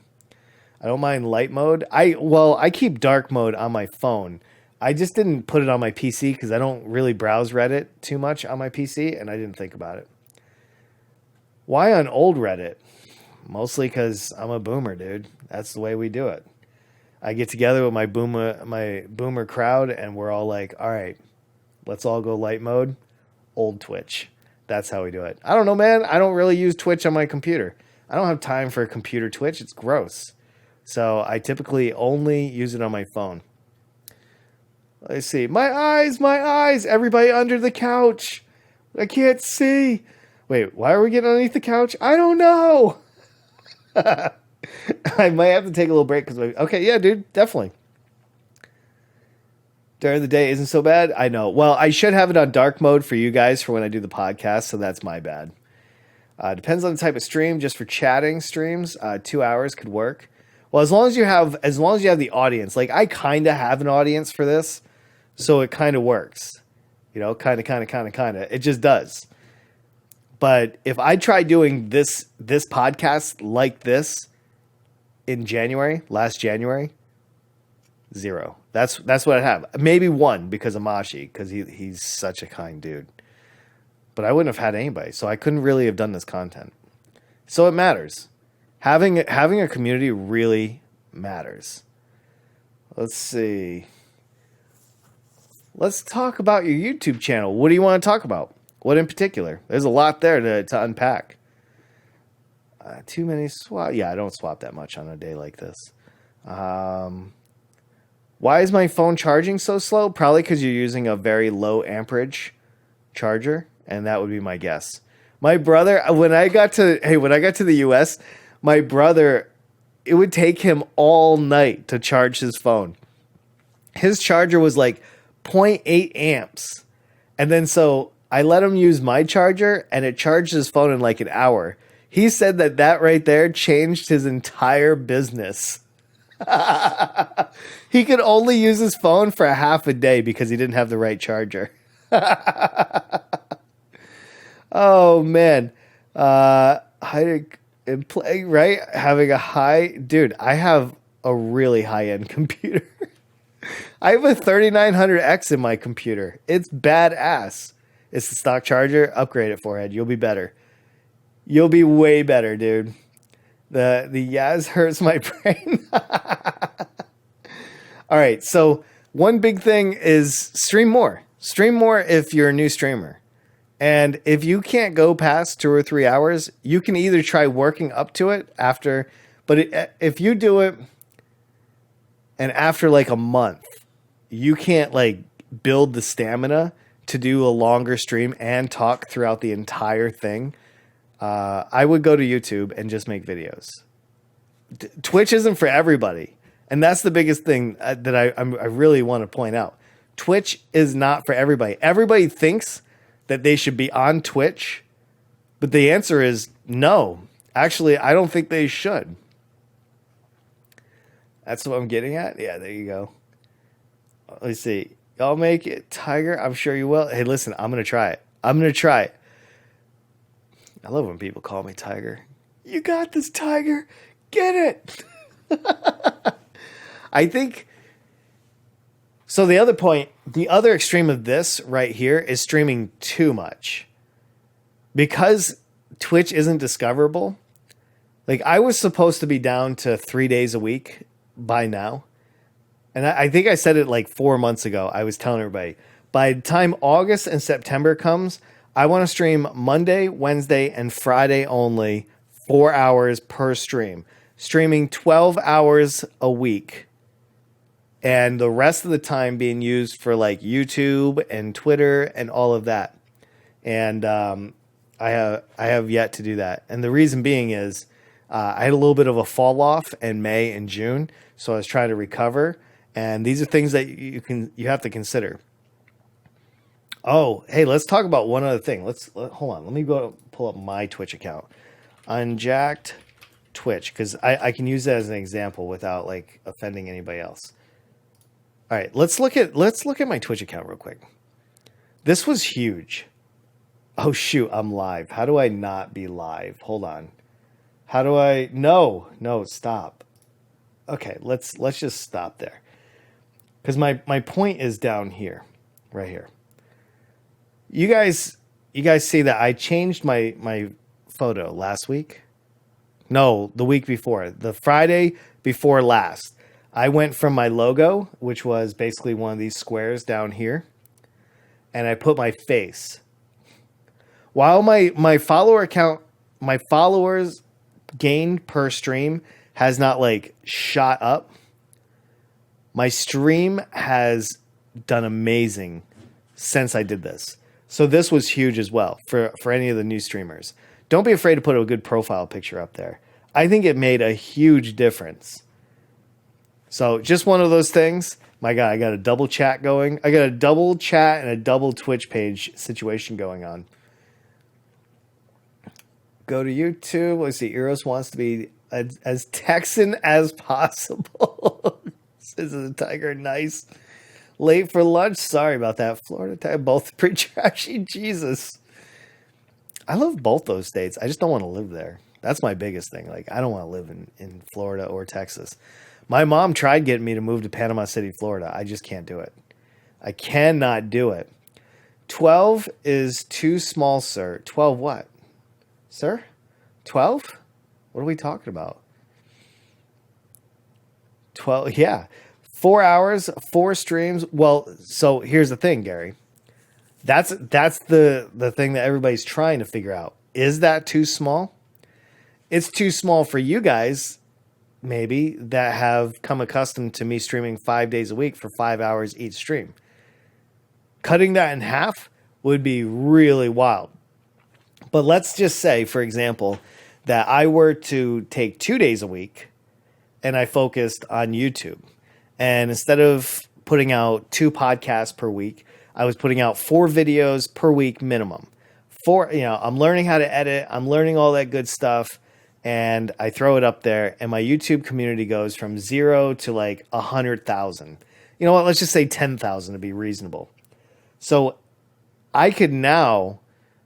I don't mind light mode. I keep dark mode on my phone. I just didn't put it on my PC because I don't really browse Reddit too much on my PC, and I didn't think about it. Why on old Reddit? Mostly because I'm a boomer, dude. That's the way we do it. I get together with my boomer crowd, and we're all like, all right, let's all go light mode, old Twitch. That's how we do it. I don't know, man. I don't really use Twitch on my computer. I don't have time for a computer Twitch. It's gross. So I typically only use it on my phone. Let's see. My eyes. Everybody under the couch. I can't see. Wait, why are we getting underneath the couch? I don't know. I might have to take a little break because okay, yeah, dude, definitely. During the day isn't so bad. I know. Well, I should have it on dark mode for you guys for when I do the podcast, so that's my bad. Depends on the type of stream. Just for chatting streams, 2 hours could work. Well, as long as you have the audience, like I kind of have an audience for this, so it kind of works. You know, kind of. It just does. But if I try doing this podcast like this in last January, 0. That's what I have. Maybe 1 because of Mashi, because he's such a kind dude. But I wouldn't have had anybody, so I couldn't really have done this content. So it matters. Having a community really matters. Let's see. Let's talk about your YouTube channel. What do you want to talk about? What in particular? There's a lot there to unpack. Too many swap. Yeah, I don't swap that much on a day like this. Why is my phone charging so slow? Probably because you're using a very low amperage charger, and that would be my guess. My brother, when I got to the US, my brother, it would take him all night to charge his phone. His charger was like 0.8 amps. And then so I let him use my charger and it charged his phone in like an hour. He said that right there changed his entire business. He could only use his phone for a half a day because he didn't have the right charger. Oh man. And play, right? Having a dude, I have a really high-end computer. I have a 3900X in my computer. It's badass. It's the stock charger. Upgrade it, Forehead. You'll be better. You'll be way better, dude. The Yaz hurts my brain. All right, so one big thing is stream more. Stream more if you're a new streamer. And if you can't go past 2 or 3 hours, you can either try working up to it after. But if you do it and after like a month, you can't like build the stamina to do a longer stream and talk throughout the entire thing, I would go to YouTube and just make videos. Twitch isn't for everybody. And that's the biggest thing that I really want to point out. Twitch is not for everybody. Everybody thinks that they should be on Twitch, but the answer is no. Actually, I don't think they should. That's what I'm getting at? Yeah, there you go. Let's see. Y'all make it, Tiger? I'm sure you will. Hey, listen, I'm going to try it. I love when people call me Tiger. You got this, Tiger. Get it. I think... So the other extreme of this right here is streaming too much. Because Twitch isn't discoverable, like I was supposed to be down to 3 days a week by now. And I think I said it like 4 months ago. I was telling everybody, by the time August and September comes, I want to stream Monday, Wednesday, and Friday only, 4 hours per stream. Streaming 12 hours a week. And the rest of the time being used for like YouTube and Twitter and all of that. And I have yet to do that. And the reason being is I had a little bit of a fall off in May and June. So I was trying to recover. And these are things that you have to consider. Oh, hey, let's talk about one other thing. Hold on. Let me go pull up my Twitch account. Unjacked Twitch, because I can use that as an example without like offending anybody else. All right, let's look at my Twitch account real quick. This was huge. Oh shoot, I'm live. How do I not be live? Hold on. How do I? No, stop. Okay, let's just stop there. Because my point is down here, right here. You guys see that I changed my photo last week? No, the week before. The Friday before last. I went from my logo, which was basically one of these squares down here, and I put my face. While my follower count, my followers gained per stream has not like shot up, my stream has done amazing since I did this. So this was huge as well for any of the new streamers. Don't be afraid to put a good profile picture up there. I think it made a huge difference. So just one of those things. My God, I got a double chat going. I got a double chat and a double Twitch page situation going on. Go to YouTube. Let's see. Eros wants to be as Texan as possible. Says the tiger. Nice. Late for lunch. Sorry about that. Florida Tiger. Both pretty trashy. Jesus. I love both those states. I just don't want to live there. That's my biggest thing. Like, I don't want to live in Florida or Texas. My mom tried getting me to move to Panama City, Florida. I just can't do it. I cannot do it. 12 is too small, sir. 12 what? Sir? 12? What are we talking about? 12, yeah. 4 hours, 4 streams. Well, so here's the thing, Gary. That's the thing that everybody's trying to figure out. Is that too small? It's too small for you guys, maybe, that have come accustomed to me streaming 5 days a week for 5 hours each stream. Cutting that in half would be really wild. But let's just say, for example, that I were to take 2 days a week and I focused on YouTube. And instead of putting out 2 podcasts per week, I was putting out 4 videos per week minimum. I'm learning how to edit. I'm learning all that good stuff. And I throw it up there, and my YouTube community goes from 0 to like 100,000. You know what? Let's just say 10,000 to be reasonable. So I could now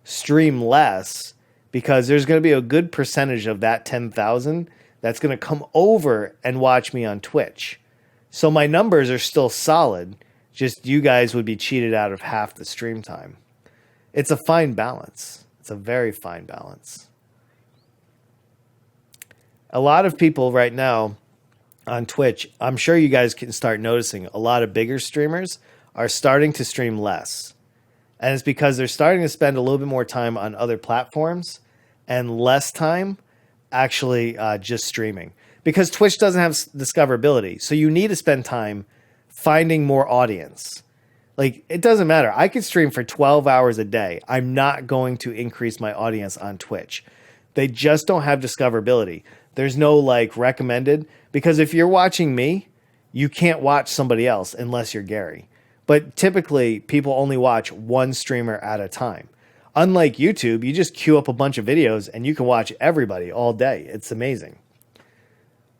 stream less because there's going to be a good percentage of that 10,000 that's going to come over and watch me on Twitch. So my numbers are still solid. Just you guys would be cheated out of half the stream time. It's a fine balance. It's a very fine balance. A lot of people right now on Twitch, I'm sure you guys can start noticing a lot of bigger streamers are starting to stream less. And it's because they're starting to spend a little bit more time on other platforms and less time actually just streaming. Because Twitch doesn't have discoverability. So you need to spend time finding more audience. Like, it doesn't matter. I could stream for 12 hours a day. I'm not going to increase my audience on Twitch. They just don't have discoverability. There's no like recommended, because if you're watching me, you can't watch somebody else unless you're Gary. But typically people only watch one streamer at a time. Unlike YouTube, you just queue up a bunch of videos and you can watch everybody all day. It's amazing.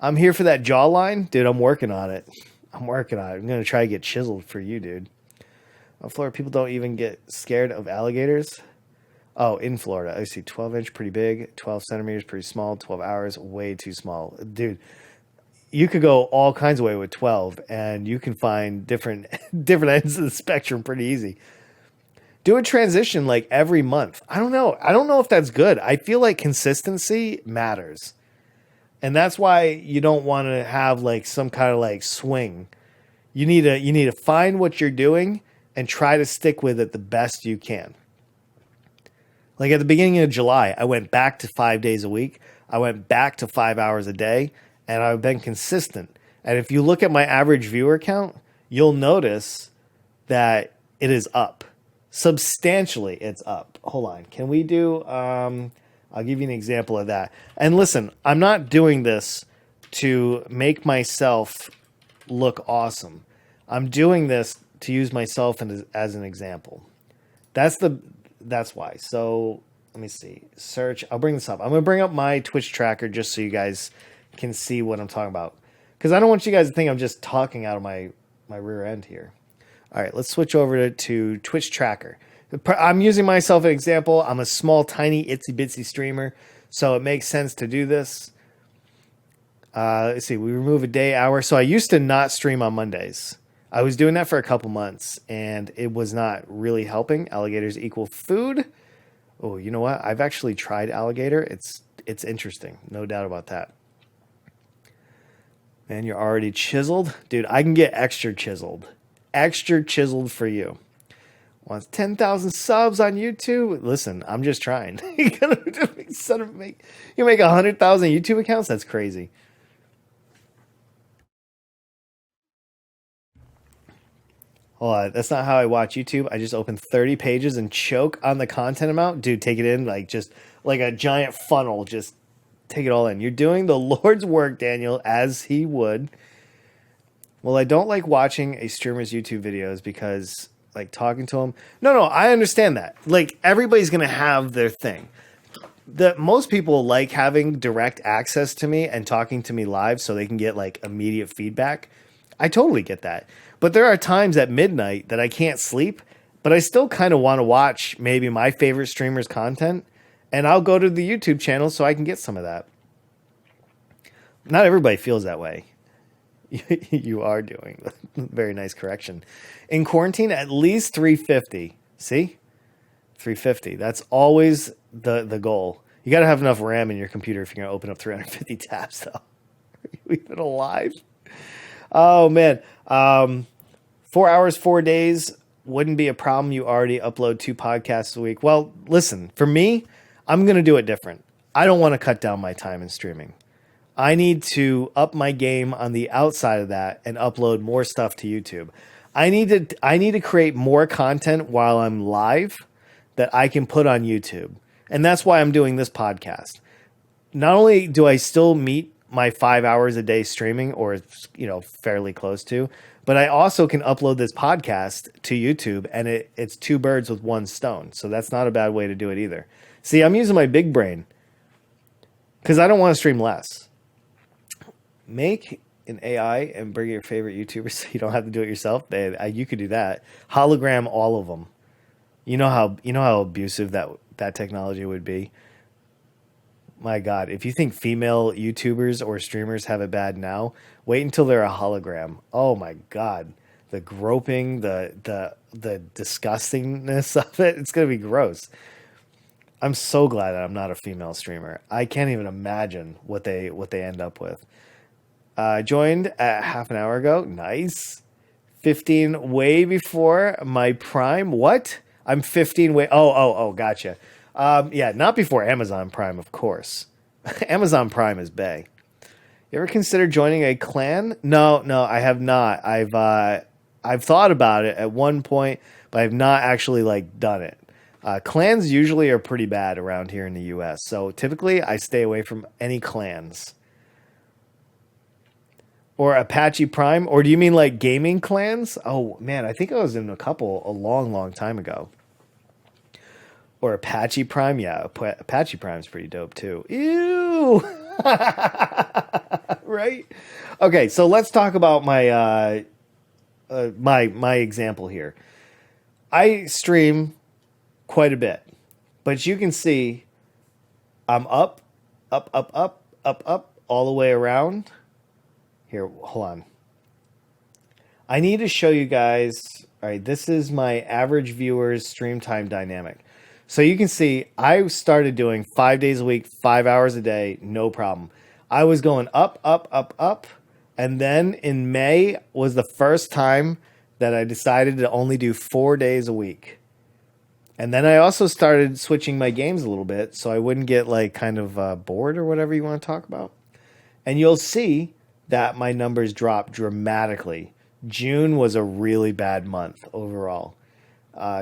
I'm here for that jawline. Dude, I'm working on it. I'm going to try to get chiseled for you, dude. On Florida, people don't even get scared of alligators. Oh, in Florida, I see 12-inch, pretty big. 12 centimeters, pretty small. 12 hours, way too small. Dude, you could go all kinds of way with 12, and you can find different ends of the spectrum pretty easy. Do a transition like every month. I don't know. I don't know if that's good. I feel like consistency matters. And that's why you don't want to have like some kind of like swing. You need to find what you're doing and try to stick with it the best you can. Like at the beginning of July, I went back to 5 days a week. I went back to 5 hours a day, and I've been consistent. And if you look at my average viewer count, you'll notice that it is up. Substantially, it's up. Hold on. Can we do, I'll give you an example of that. And listen, I'm not doing this to make myself look awesome. I'm doing this to use myself as an example. That's why. So let me see. Search. I'll bring this up. I'm gonna bring up my Twitch tracker just so you guys can see what I'm talking about. Because I don't want you guys to think I'm just talking out of my rear end here. All right, let's switch over to Twitch tracker. I'm using myself as an example. I'm a small, tiny, itsy bitsy streamer, so it makes sense to do this. Let's see. We remove a day, hour. So I used to not stream on Mondays. I was doing that for a couple months, and it was not really helping. Alligators equal food. Oh, you know what? I've actually tried alligator. It's interesting, no doubt about that. Man, you're already chiseled, dude. I can get extra chiseled for you. Wants 10,000 subs on YouTube. Listen, I'm just trying. You make 100,000 YouTube accounts. That's crazy. That's not how I watch YouTube. I just open 30 pages and choke on the content amount. Dude, take it in just like a giant funnel. Just take it all in. You're doing the Lord's work, Daniel, as he would. Well, I don't like watching a streamer's YouTube videos because like talking to him. No, I understand that. Like everybody's going to have their thing. Most people like having direct access to me and talking to me live so they can get like immediate feedback. I totally get that. But there are times at midnight that I can't sleep, but I still kind of want to watch maybe my favorite streamer's content, and I'll go to the YouTube channel so I can get some of that. Not everybody feels that way. You are doing. Very nice correction. In quarantine, at least 350. See? 350. That's always the goal. You got to have enough RAM in your computer if you're going to open up 350 tabs, though. Are you even alive? Oh, man. 4 hours, 4 days wouldn't be a problem. You already upload 2 podcasts a week. Well, listen, for me, I'm going to do it different. I don't want to cut down my time in streaming. I need to up my game on the outside of that and upload more stuff to YouTube. I need to create more content while I'm live that I can put on YouTube. And that's why I'm doing this podcast. Not only do I still meet my 5 hours a day streaming, or fairly close to, but I also can upload this podcast to YouTube, and it's 2 birds with 1 stone. So that's not a bad way to do it either. See, I'm using my big brain because I don't want to stream less. Make an AI and bring your favorite YouTubers so you don't have to do it yourself. You could do that. Hologram all of them. You know how abusive that technology would be. My God, if you think female YouTubers or streamers have it bad now, wait until they're a hologram. Oh my God, the groping, the disgustingness of it. It's gonna be gross. I'm so glad that I'm not a female streamer. I can't even imagine what they end up with. Joined half an hour ago. Nice. 15 way before my prime. What? I'm 15 way. Oh, gotcha. Yeah, not before Amazon Prime, of course. Amazon Prime is bae. You ever consider joining a clan? No, I have not. I've thought about it at one point, but I've not actually done it. Clans usually are pretty bad around here in the US, so typically I stay away from any clans. Or Apache Prime? Or do you mean like gaming clans? Oh, man, I think I was in a couple a long, long time ago. Or Apache Prime? Yeah, Apache Prime's pretty dope too. Ew! Right? Okay, so let's talk about my my example here. I stream quite a bit, but you can see I'm up, all the way around. Here, hold on. I need to show you guys. All right, this is my average viewers stream time dynamic. So you can see I started doing 5 days a week, 5 hours a day, no problem. I was going up. And then in May was the first time that I decided to only do 4 days a week. And then I also started switching my games a little bit so I wouldn't get kind of bored or whatever you want to talk about. And you'll see that my numbers dropped dramatically. June was a really bad month overall.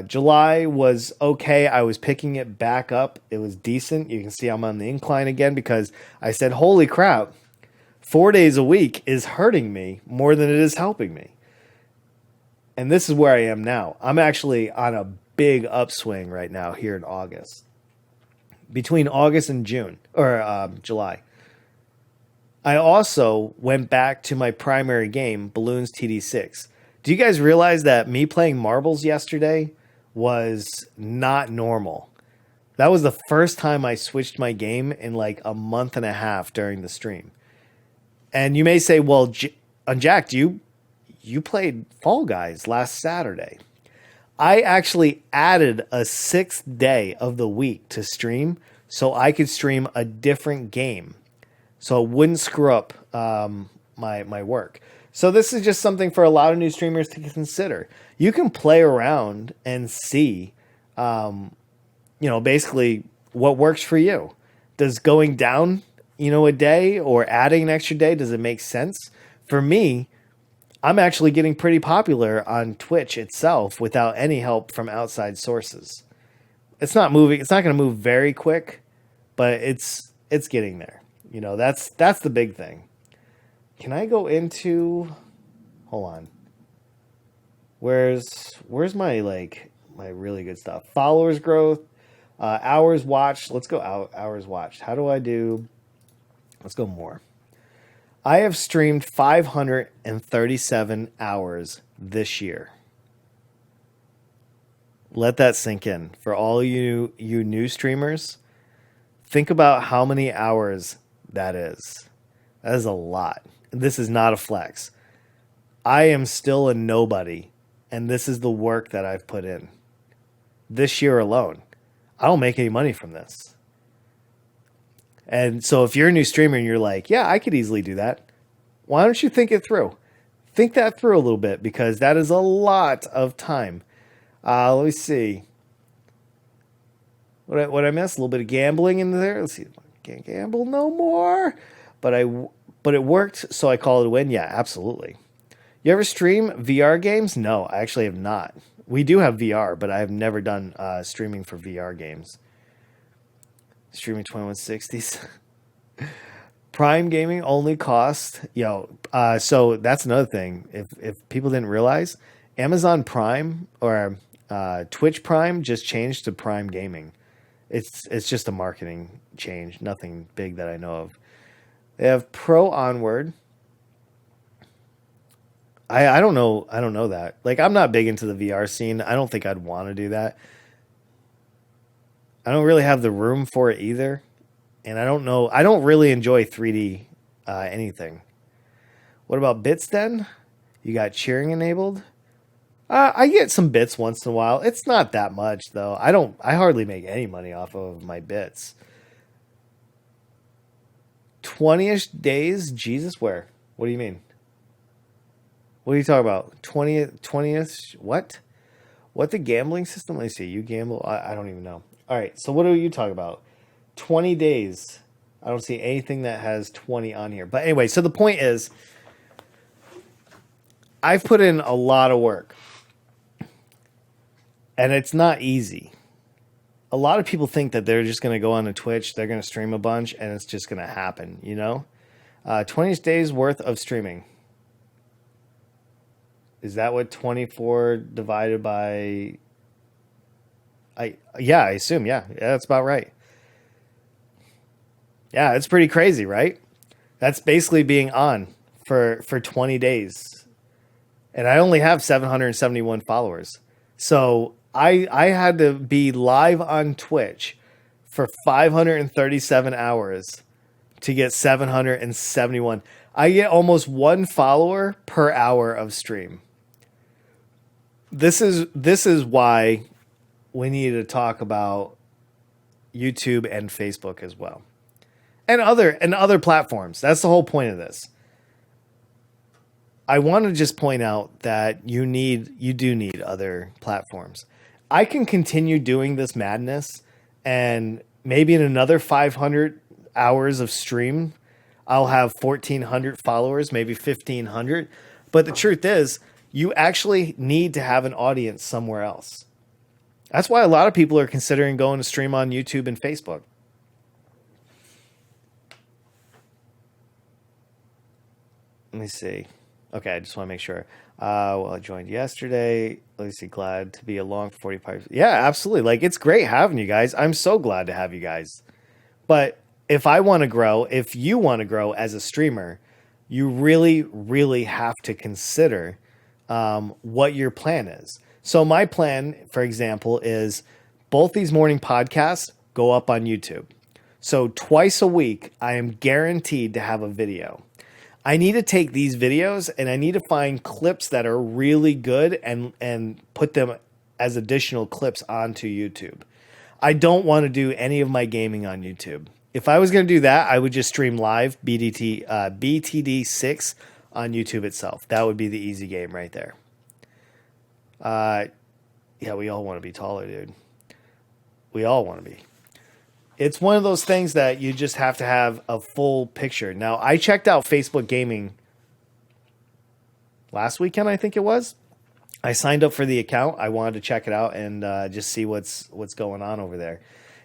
July was okay. I was picking it back up. It was decent. You can see I'm on the incline again because I said, holy crap, 4 days a week is hurting me more than it is helping me. And this is where I am now. I'm actually on a big upswing right now here in August. Between August and June, or July. I also went back to my primary game, Balloons TD6. Do you guys realize that me playing marbles yesterday was not normal? That was the first time I switched my game in like a month and a half during the stream. And you may say, well, Unjacked, you played Fall Guys last Saturday. I actually added a 6th day of the week to stream so I could stream a different game, so it wouldn't screw up my work. So this is just something for a lot of new streamers to consider. You can play around and see, basically what works for you. Does going down, a day or adding an extra day, does it make sense? For me, I'm actually getting pretty popular on Twitch itself without any help from outside sources. It's not moving. It's not going to move very quick, but it's getting there. That's the big thing. Can I go into? Hold on. Where's my my really good stuff? Followers growth, hours watched. Let's go hours watched. How do I do? Let's go more. I have streamed 537 hours this year. Let that sink in. For all you new streamers, think about how many hours that is. That is a lot. This is not a flex. I am still a nobody, and this is the work that I've put in. This year alone, I don't make any money from this. And so if you're a new streamer and you're like, yeah, I could easily do that, why don't you think it through? Think that through a little bit, because that is a lot of time. Let me see. What I missed? A little bit of gambling in there. Let's see. Can't gamble no more. But it worked, so I call it a win. Yeah, absolutely. You ever stream VR games? No, I actually have not. We do have VR, but I have never done streaming for VR games. Streaming 2160s. Prime gaming only cost, so that's another thing. If people didn't realize, Amazon Prime or Twitch Prime just changed to Prime Gaming. It's just a marketing change, nothing big that I know of. They have Pro Onward. I don't know that. I'm not big into the VR scene. I don't think I'd want to do that. I don't really have the room for it either. And I don't really enjoy 3D anything. What about bits then? You got cheering enabled? I get some bits once in a while. It's not that much though. I hardly make any money off of my bits. 20-ish days? Jesus, where? What do you mean? What are you talking about? 20th? What? What the gambling system? Let me see. You gamble? I don't even know. All right. So what are you talking about? 20 days. I don't see anything that has 20 on here. But anyway, so the point is, I've put in a lot of work. And it's not easy. A lot of people think that they're just going to go on to Twitch, they're going to stream a bunch, and it's just going to happen, 20 days worth of streaming. Is that what 24 divided by... I assume, yeah, that's about right. Yeah, it's pretty crazy, right? That's basically being on for 20 days. And I only have 771 followers. So I had to be live on Twitch for 537 hours to get 771. I get almost 1 follower per hour of stream. This is why we need to talk about YouTube and Facebook as well. And other platforms. That's the whole point of this. I want to just point out that you do need other platforms. I can continue doing this madness, and maybe in another 500 hours of stream, I'll have 1,400 followers, maybe 1,500. But the truth is, you actually need to have an audience somewhere else. That's why a lot of people are considering going to stream on YouTube and Facebook. Let me see. Okay, I just want to make sure. Well, I joined yesterday. Let's see, glad to be along for 45. Yeah, absolutely. Like, it's great having you guys. I'm so glad to have you guys. But if I want to grow, if you want to grow as a streamer, you really, really have to consider what your plan is. So my plan, for example, is both these morning podcasts go up on YouTube. So twice a week, I am guaranteed to have a video. I need to take these videos and I need to find clips that are really good and put them as additional clips onto YouTube. I don't want to do any of my gaming on YouTube. If I was going to do that, I would just stream live BTD6 on YouTube itself. That would be the easy game right there. Yeah, we all want to be taller, dude. We all want to be. It's one of those things that you just have to have a full picture. Now, I checked out Facebook Gaming last weekend, I think it was. I signed up for the account. I wanted to check it out and just see what's going on over there.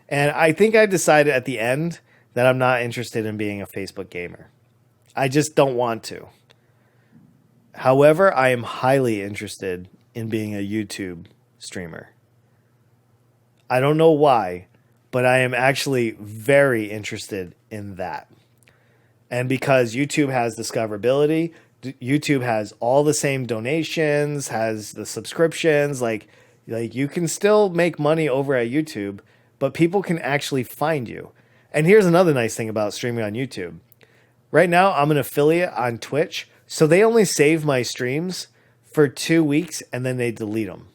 And I think I decided at the end that I'm not interested in being a Facebook gamer. I just don't want to. However, I am highly interested in being a YouTube streamer. I don't know why, but I am actually very interested in that. And because YouTube has discoverability, YouTube has all the same donations, has the subscriptions, like you can still make money over at YouTube, but people can actually find you. And here's another nice thing about streaming on YouTube. Right now, I'm an affiliate on Twitch, so they only save my streams for 2 weeks and then they delete them.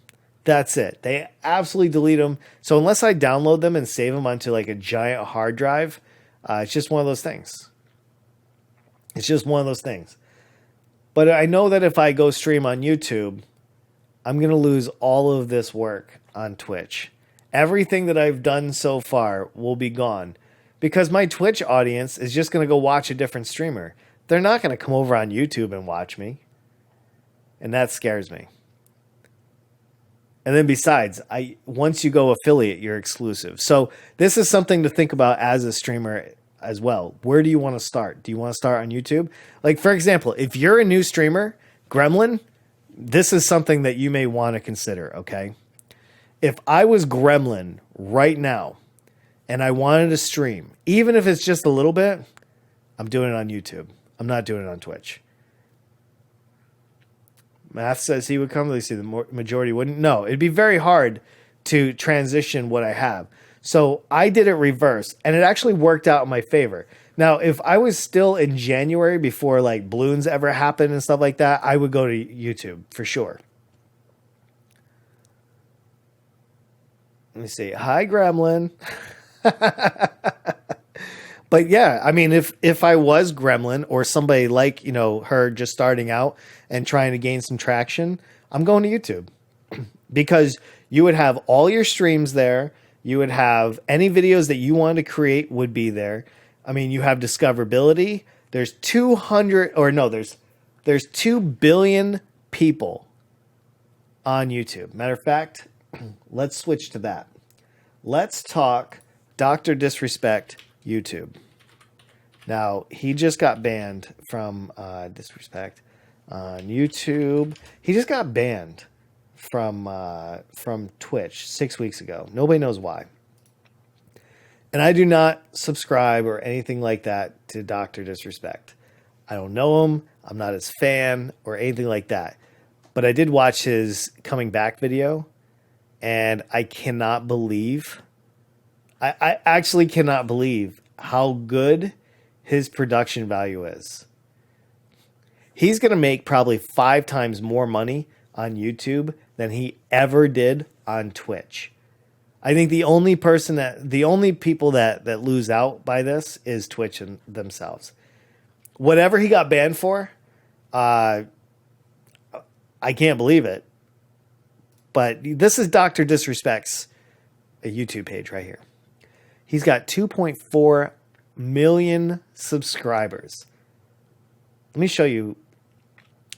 That's it. They absolutely delete them. So unless I download them and save them onto like a giant hard drive, it's just one of those things. It's just one of those things. But I know that if I go stream on YouTube, I'm going to lose all of this work on Twitch. Everything that I've done so far will be gone because my Twitch audience is just going to go watch a different streamer. They're not going to come over on YouTube and watch me. And that scares me. And then besides, once you go affiliate, you're exclusive. So this is something to think about as a streamer as well. Where do you want to start? Do you want to start on YouTube? Like, for example, if you're a new streamer, Gremlin, this is something that you may want to consider, okay? If I was Gremlin right now and I wanted to stream, even if it's just a little bit, I'm doing it on YouTube. I'm not doing it on Twitch. Math says he would come. They see the majority wouldn't. No, it'd be very hard to transition what I have. So I did it reverse, and it actually worked out in my favor. Now, if I was still in January before like balloons ever happened and stuff like that, I would go to YouTube for sure. Let me see. Hi, Gremlin. But yeah, I mean, if I was Gremlin or somebody like, her just starting out and trying to gain some traction, I'm going to YouTube because you would have all your streams there. You would have any videos that you wanted to create would be there. I mean, you have discoverability. There's 2 billion people on YouTube. Matter of fact, let's switch to that. Let's talk Dr. Disrespect YouTube. Now, he just got banned from Disrespect on YouTube. He just got banned from Twitch 6 weeks ago. Nobody knows why. And I do not subscribe or anything like that to Dr. Disrespect. I don't know him. I'm not his fan or anything like that. But I did watch his coming back video, and I cannot believe, I actually cannot believe how good his production value is. He's going to make probably 5 times more money on YouTube than he ever did on Twitch. I think the only people that lose out by this is Twitch themselves. Whatever he got banned for, I can't believe it. But this is Dr. Disrespect's YouTube page right here. He's got 2.4 million subscribers. Let me show you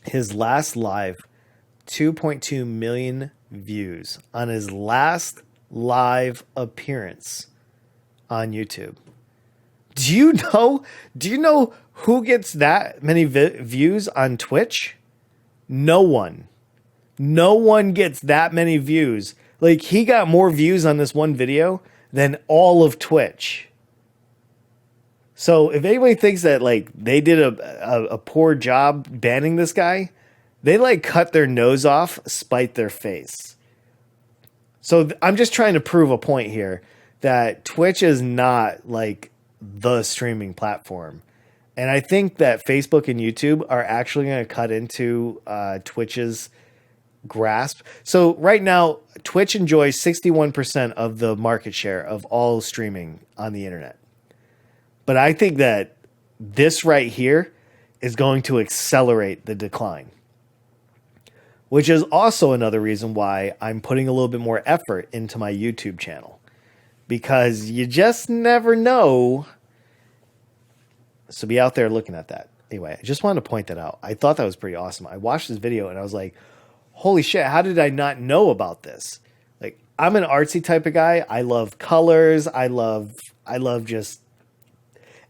his last live, 2.2 million views on his last live appearance on YouTube. Do you know who gets that many views on Twitch? No one gets that many views. Like, he got more views on this one video than all of Twitch. So if anybody thinks that like they did a poor job banning this guy, they like cut their nose off, spite their face. So I'm just trying to prove a point here that Twitch is not like the streaming platform. And I think that Facebook and YouTube are actually going to cut into Twitch's grasp. So right now, Twitch enjoys 61% of the market share of all streaming on the internet. But I think that this right here is going to accelerate the decline, which is also another reason why I'm putting a little bit more effort into my YouTube channel, because you just never know. So be out there looking at that. Anyway, I just wanted to point that out. I thought that was pretty awesome. I watched this video and I was like, holy shit, how did I not know about this? Like, I'm an artsy type of guy. I love colors. I love just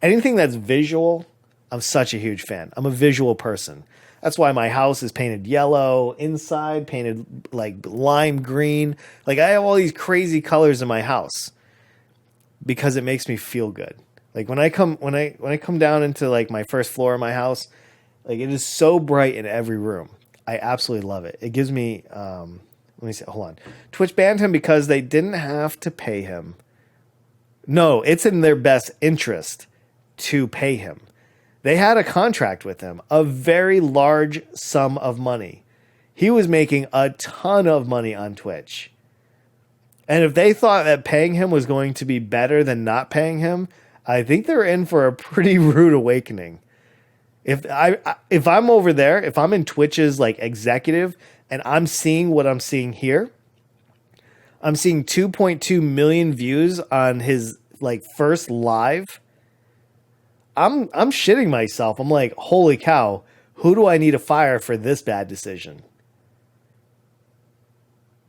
anything that's visual. I'm such a huge fan. I'm a visual person. That's why my house is painted yellow, inside painted like lime green. Like, I have all these crazy colors in my house because it makes me feel good. Like, when I come down into like my first floor of my house, like, it is so bright in every room. I absolutely love it. It gives me let me see. Hold on. Twitch banned him because they didn't have to pay him. No, it's in their best interest to pay him. They had a contract with him, a very large sum of money. He was making a ton of money on Twitch. And if they thought that paying him was going to be better than not paying him, I think they're in for a pretty rude awakening. If I'm over there, if I'm in Twitch's like executive and I'm seeing what I'm seeing here, I'm seeing 2.2 million views on his like first live. I'm shitting myself. I'm like, holy cow, who do I need to fire for this bad decision?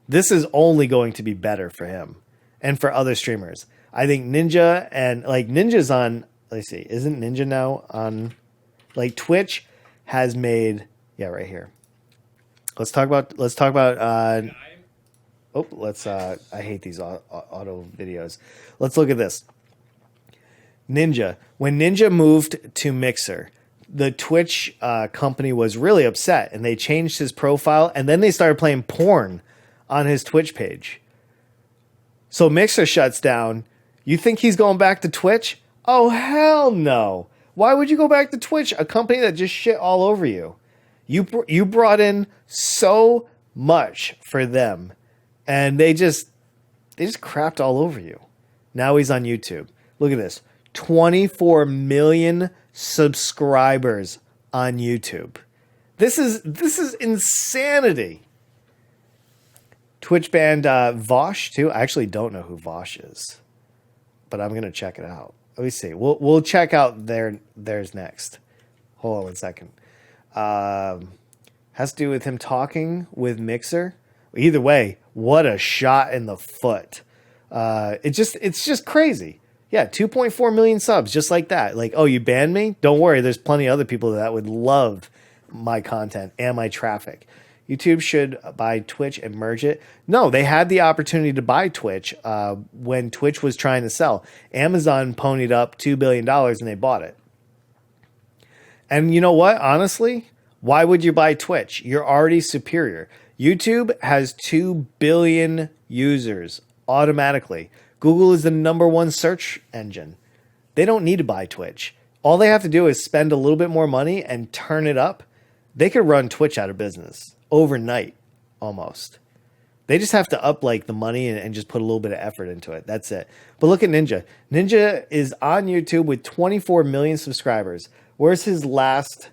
This is only going to be better for him and for other streamers. I think Ninja and like Ninja's on, let's see, isn't Ninja now on, like, Twitch has made, yeah, right here. Let's talk about I hate these auto videos. Let's look at this. Ninja. When Ninja moved to Mixer, the Twitch company was really upset and they changed his profile and then they started playing porn on his Twitch page. So Mixer shuts down. You think he's going back to Twitch? Oh, hell no. Why would you go back to Twitch, a company that just shit all over you? You brought in so much for them and they just crapped all over you. Now he's on YouTube. Look at this. 24 million subscribers on YouTube. This is insanity. Twitch banned Vosh too. I actually don't know who Vosh is, but I'm gonna check it out. Let me see. We'll check out theirs next. Hold on one second. Has to do with him talking with Mixer. Either way, what a shot in the foot. It's just crazy. Yeah, 2.4 million subs, just like that. Like, oh, you banned me? Don't worry, there's plenty of other people that would love my content and my traffic. YouTube should buy Twitch and merge it. No, they had the opportunity to buy Twitch when Twitch was trying to sell. Amazon ponied up $2 billion and they bought it. And you know what? Honestly, why would you buy Twitch? You're already superior. YouTube has 2 billion users automatically. Google is the #1 search engine. They don't need to buy Twitch. All they have to do is spend a little bit more money and turn it up. They could run Twitch out of business overnight, almost. They just have to up like the money and just put a little bit of effort into it. That's it. But look at Ninja. Ninja is on YouTube with 24 million subscribers. Where's his last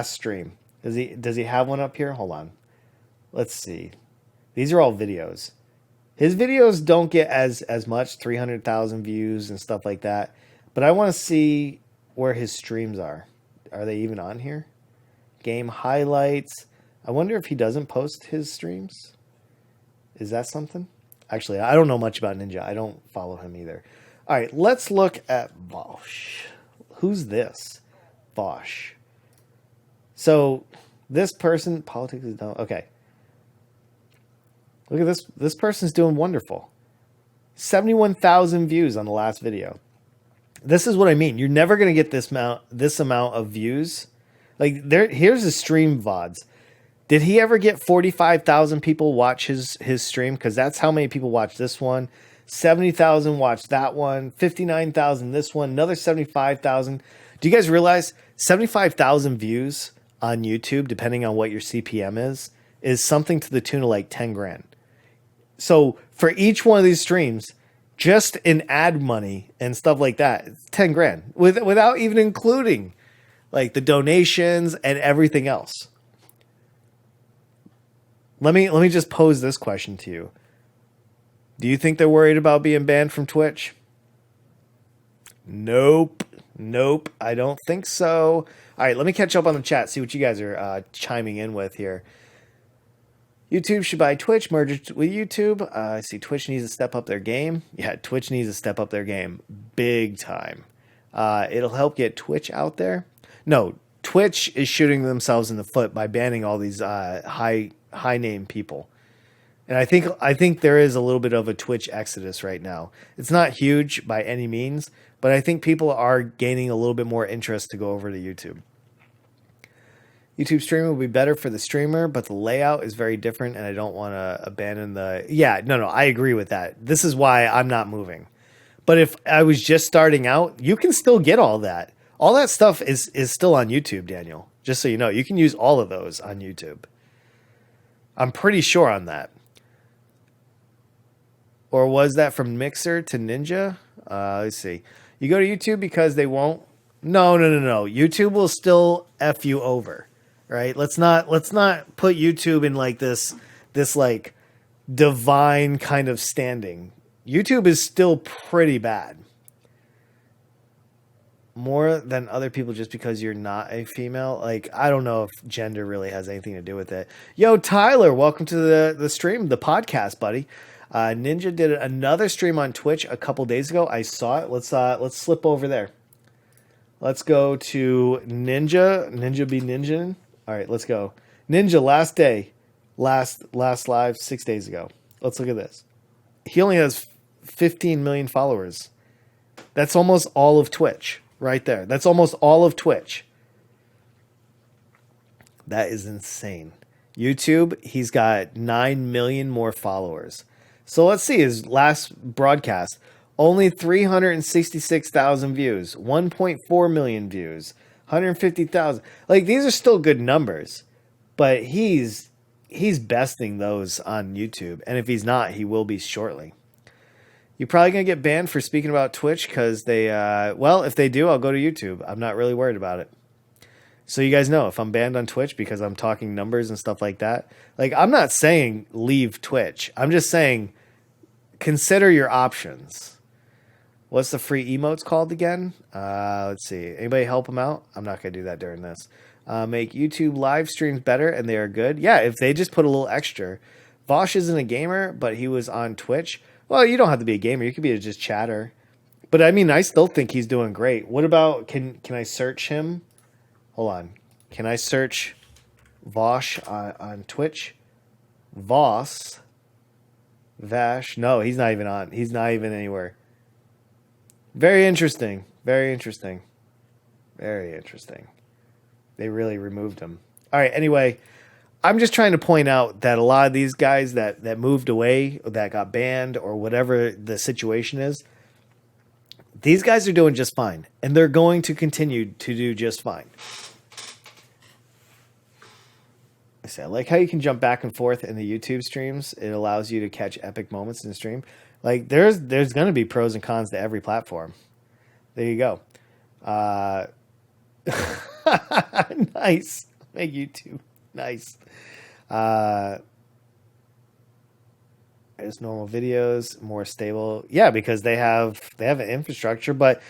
stream? Does he have one up here? Hold on. Let's see. These are all videos. His videos don't get as much, 300,000 views and stuff like that. But I want to see where his streams are. Are they even on here? Game highlights. I wonder if he doesn't post his streams. Is that something? Actually, I don't know much about Ninja. I don't follow him either. All right, let's look at Vosh. Who's this? Vosh. So This person, politics is dumb. Okay. Look at this. This person's doing wonderful. 71,000 views on the last video. This is what I mean. You're never going to get this amount of views. Like here's his stream VODs. Did he ever get 45,000 people watch his stream? Because that's how many people watch this one. 70,000 watched that one. 59,000 this one. Another 75,000. Do you guys realize 75,000 views on YouTube, depending on what your CPM is something to the tune of like 10 grand. So for each one of these streams, just in ad money and stuff like that, it's 10 grand without even including like the donations and everything else. Let me just pose this question to you. Do you think they're worried about being banned from Twitch? Nope. I don't think so. All right, let me catch up on the chat, see what you guys are chiming in with here. YouTube should buy Twitch, merge it with YouTube. I see Twitch needs to step up their game. Yeah, Twitch needs to step up their game big time. It'll help get Twitch out there. No, Twitch is shooting themselves in the foot by banning all these high name people. And I think there is a little bit of a Twitch exodus right now. It's not huge by any means, but I think people are gaining a little bit more interest to go over to YouTube. YouTube streaming will be better for the streamer, but the layout is very different, and I don't want to abandon the... Yeah, no, I agree with that. This is why I'm not moving. But if I was just starting out, you can still get all that. All that stuff is still on YouTube, Daniel. Just so you know, you can use all of those on YouTube. I'm pretty sure on that. Or was that from Mixer to Ninja? Let's see. You go to YouTube because they won't... No. YouTube will still F you over. Right? Let's not put YouTube in like this like divine kind of standing. YouTube is still pretty bad. More than other people just because you're not a female. Like, I don't know if gender really has anything to do with it. Yo, Tyler, welcome to the stream, the podcast, buddy. Ninja did another stream on Twitch a couple days ago. I saw it. Let's slip over there. Let's go to Ninja. Ninja be ninja. All right, let's go. Ninja, last day. Last live 6 days ago. Let's look at this. He only has 15 million followers. That's almost all of Twitch right there. That's almost all of Twitch. That is insane. YouTube, he's got 9 million more followers. So let's see his last broadcast. Only 366,000 views, 1.4 million views, 150,000. Like, these are still good numbers, but he's besting those on YouTube. And if he's not, he will be shortly. You're probably going to get banned for speaking about Twitch because they, well, if they do, I'll go to YouTube. I'm not really worried about it. So you guys know, if I'm banned on Twitch because I'm talking numbers and stuff like that, like, I'm not saying leave Twitch. I'm just saying consider your options. What's the free emotes called again? Let's see. Anybody help them out? I'm not going to do that during this. Make YouTube live streams better, and they are good. Yeah, if they just put a little extra. Vosh isn't a gamer, but he was on Twitch. Well, you don't have to be a gamer. You could be a just chatter. But, I mean, I still think he's doing great. What about, can I search him? Hold on. Can I search Vosh on Twitch? Voss. Vash. No, he's not even on. He's not even anywhere. Very interesting. Very interesting. Very interesting. They really removed him. All right, anyway, I'm just trying to point out that a lot of these guys that moved away, or that got banned, or whatever the situation is, these guys are doing just fine. And they're going to continue to do just fine. I like how you can jump back and forth in the YouTube streams. It allows you to catch epic moments in the stream. Like, there's going to be pros and cons to every platform. There you go. Nice. Make YouTube. Nice. There's normal videos, more stable. Yeah, because they have an infrastructure, but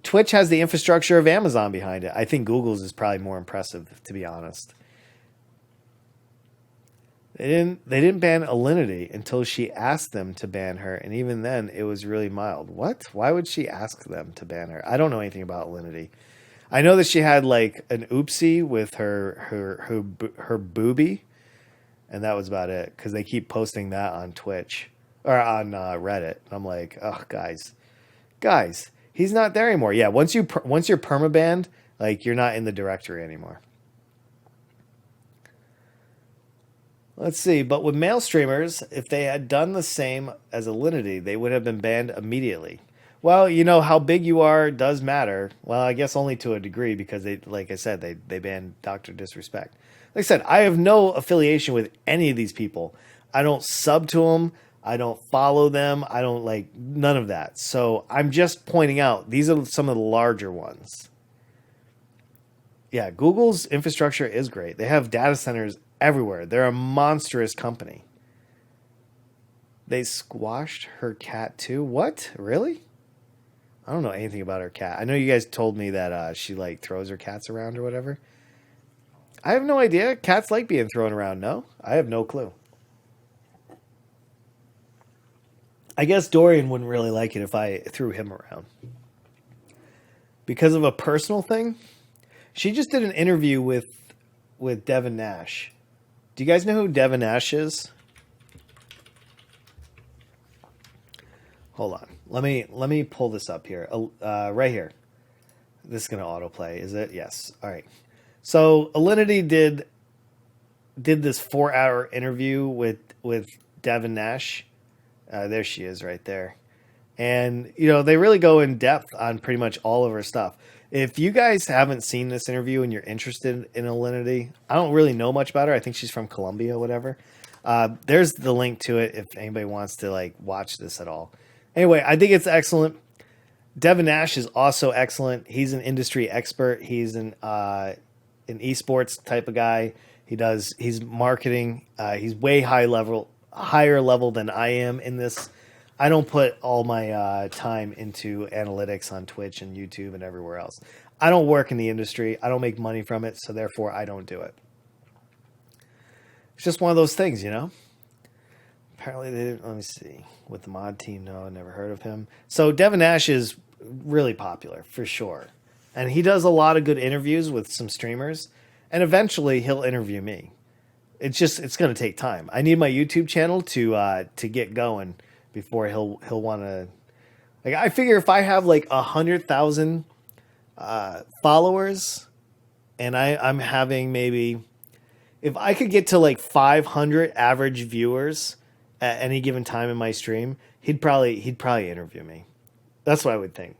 Twitch has the infrastructure of Amazon behind it. I think Google's is probably more impressive, to be honest. They didn't ban Alinity until she asked them to ban her, and even then, it was really mild. What? Why would she ask them to ban her? I don't know anything about Alinity. I know that she had like an oopsie with her boobie, and that was about it because they keep posting that on Twitch or on Reddit. I'm like, oh, guys, he's not there anymore. Yeah, once you're permabanned, like you're not in the directory anymore. Let's see, but with male streamers, if they had done the same as Alinity, they would have been banned immediately. Well, you know, how big you are does matter. Well, I guess only to a degree because they, like I said, they banned Dr. Disrespect. Like I said, I have no affiliation with any of these people. I don't sub to them. I don't follow them. I don't like none of that. So I'm just pointing out these are some of the larger ones. Yeah, Google's infrastructure is great. They have data centers everywhere. They're a monstrous company. They squashed her cat too? What? Really? I don't know anything about her cat. I know you guys told me that she like throws her cats around or whatever. I have no idea. Cats like being thrown around, no? I have no clue. I guess Dorian wouldn't really like it if I threw him around. Because of a personal thing? She just did an interview with Devin Nash. Do you guys know who Devin Nash is? Hold on. Let me pull this up here. Right here. This is going to autoplay, is it? Yes. All right. So Alinity did this 4-hour interview with Devin Nash. There she is right there. And, you know, they really go in depth on pretty much all of her stuff. If you guys haven't seen this interview and you're interested in Alinity, I don't really know much about her. I think she's from Colombia, whatever. There's the link to it if anybody wants to like watch this at all. Anyway, I think it's excellent. Devin Nash is also excellent. He's an industry expert. He's an esports type of guy. He's marketing. He's way higher level than I am in this. I don't put all my time into analytics on Twitch and YouTube and everywhere else. I don't work in the industry. I don't make money from it, so therefore I don't do it. It's just one of those things, you know? Apparently they didn't, let me see. With the mod team, no, I never heard of him. So Devin Nash is really popular, for sure. And he does a lot of good interviews with some streamers. And eventually he'll interview me. It's going to take time. I need my YouTube channel to get going before he'll want to. Like, I figure if I have like 100,000 followers, and I'm having maybe, if I could get to like 500 average viewers at any given time in my stream, he'd probably interview me. That's what I would think.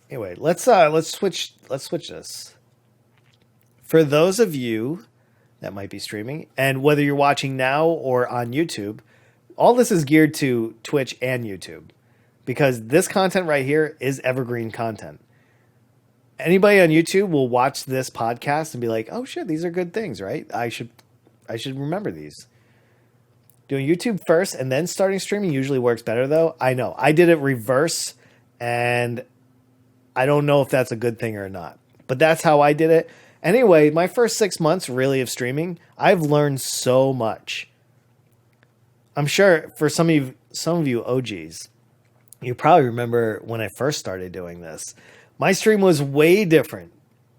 Anyway, let's switch this. For those of you that might be streaming, and whether you're watching now or on YouTube, all this is geared to Twitch and YouTube because this content right here is evergreen content. Anybody on YouTube will watch this podcast and be like, "Oh shit, these are good things, right? I should remember these." Doing YouTube first and then starting streaming usually works better though. I know. I did it reverse and I don't know if that's a good thing or not. But that's how I did it. Anyway, my first 6 months really of streaming, I've learned so much. I'm sure for some of you OGs, you probably remember when I first started doing this. My stream was way different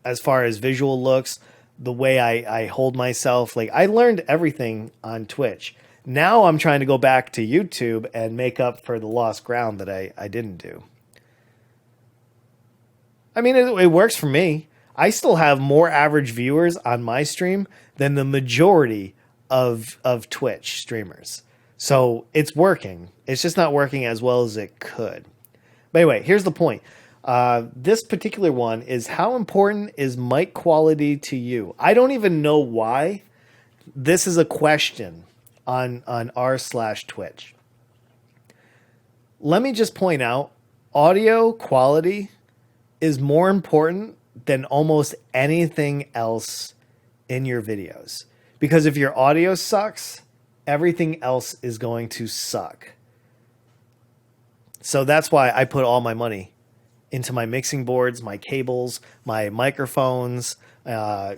as far as visual looks, the way I hold myself. Like, I learned everything on Twitch. Now I'm trying to go back to YouTube and make up for the lost ground that I didn't do. I mean, it works for me. I still have more average viewers on my stream than the majority of Twitch streamers. So it's working. It's just not working as well as it could. But anyway, here's the point. This particular one is, how important is mic quality to you? I don't even know why this is a question on r/Twitch. Let me just point out, audio quality is more important than almost anything else in your videos. Because if your audio sucks, everything else is going to suck. So that's why I put all my money into my mixing boards, my cables, my microphones. I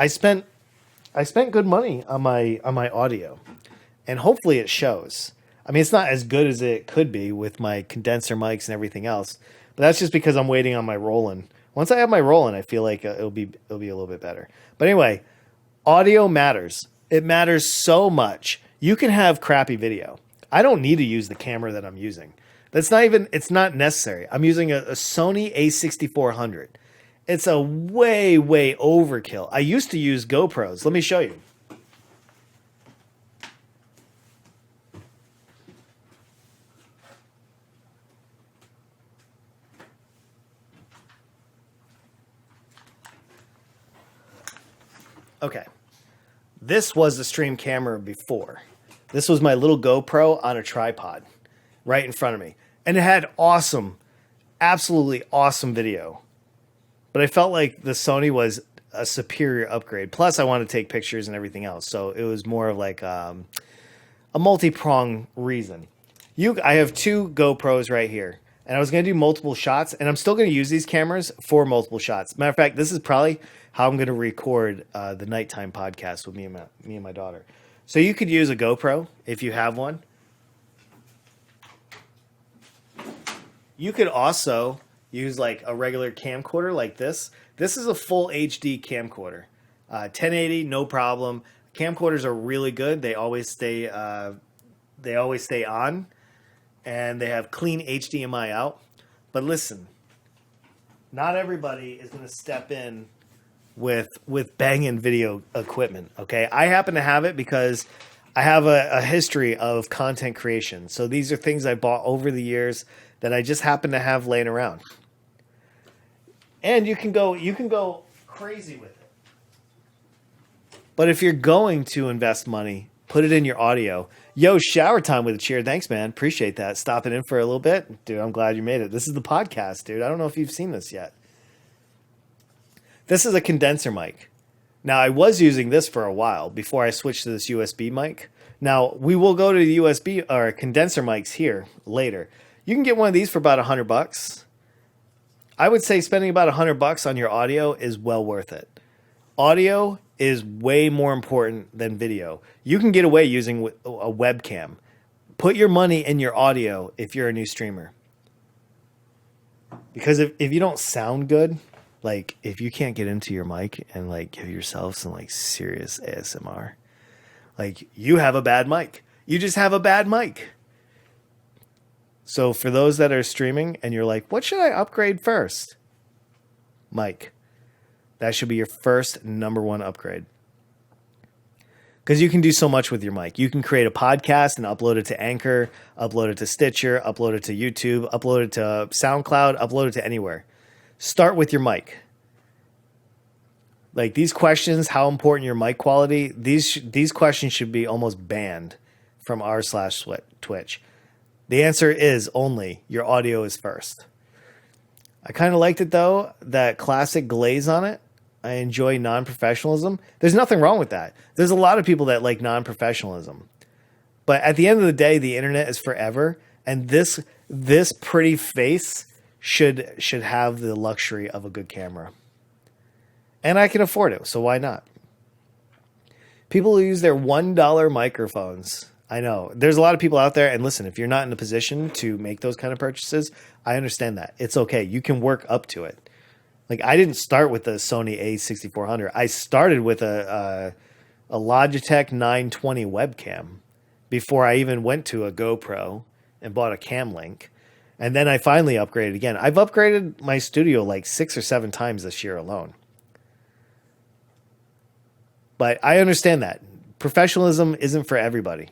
spent good money on my audio, and hopefully it shows. I mean, it's not as good as it could be with my condenser mics and everything else, But that's just because I'm waiting on my Roland. Once I have my Roland, I feel like it'll be a little bit better. But anyway, audio matters. It matters so much. You can have crappy video. I don't need to use the camera that I'm using. It's not necessary. I'm using a Sony a6400. It's a way overkill. I used to use GoPros. Let me show you. Okay. This was the stream camera before. This was my little GoPro on a tripod right in front of me. And it had absolutely awesome video. But I felt like the Sony was a superior upgrade. Plus, I wanted to take pictures and everything else. So it was more of like a multi-prong reason. I have 2 GoPros right here. And I was going to do multiple shots. And I'm still going to use these cameras for multiple shots. Matter of fact, this is probably how I'm going to record the nighttime podcast with me and my daughter. So you could use a GoPro if you have one. You could also use like a regular camcorder like this. This is a full HD camcorder. 1080, no problem. Camcorders are really good. They always stay on, and they have clean HDMI out. But listen, not everybody is going to step in with banging video equipment. Okay, I happen to have it because I have a history of content creation. So these are things I bought over the years that I just happen to have laying around. And you can go crazy with it. But if you're going to invest money, put it in your audio. Yo, shower time with a cheer. Thanks, man. Appreciate that. Stopping in for a little bit. Dude, I'm glad you made it. This is the podcast, dude. I don't know if you've seen this yet. This is a condenser mic. Now, I was using this for a while before I switched to this USB mic. Now, we will go to the USB or condenser mics here later. You can get one of these for about $100. I would say spending about $100 on your audio is well worth it. Audio is way more important than video. You can get away using a webcam. Put your money in your audio if you're a new streamer. Because if you don't sound good, like if you can't get into your mic and like give yourself some like serious ASMR, like you have a bad mic. You just have a bad mic. So for those that are streaming and you're like, what should I upgrade first? Mic. That should be your first number one upgrade. Because you can do so much with your mic. You can create a podcast and upload it to Anchor, upload it to Stitcher, upload it to YouTube, upload it to SoundCloud, upload it to anywhere. Start with your mic. Like these questions, how important your mic quality, these questions should be almost banned from r/Twitch. The answer is only your audio is first. I kind of liked it though, that classic glaze on it. I enjoy non-professionalism. There's nothing wrong with that. There's a lot of people that like non-professionalism. But at the end of the day, the internet is forever. And this pretty face should have the luxury of a good camera. And I can afford it, so why not? People who use their $1 microphones. I know. There's a lot of people out there, and listen, if you're not in a position to make those kind of purchases, I understand that. It's okay. You can work up to it. Like, I didn't start with the Sony a6400. I started with a Logitech 920 webcam before I even went to a GoPro and bought a Cam Link. And then I finally upgraded again. I've upgraded my studio like 6 or 7 times this year alone. But I understand that. Professionalism isn't for everybody.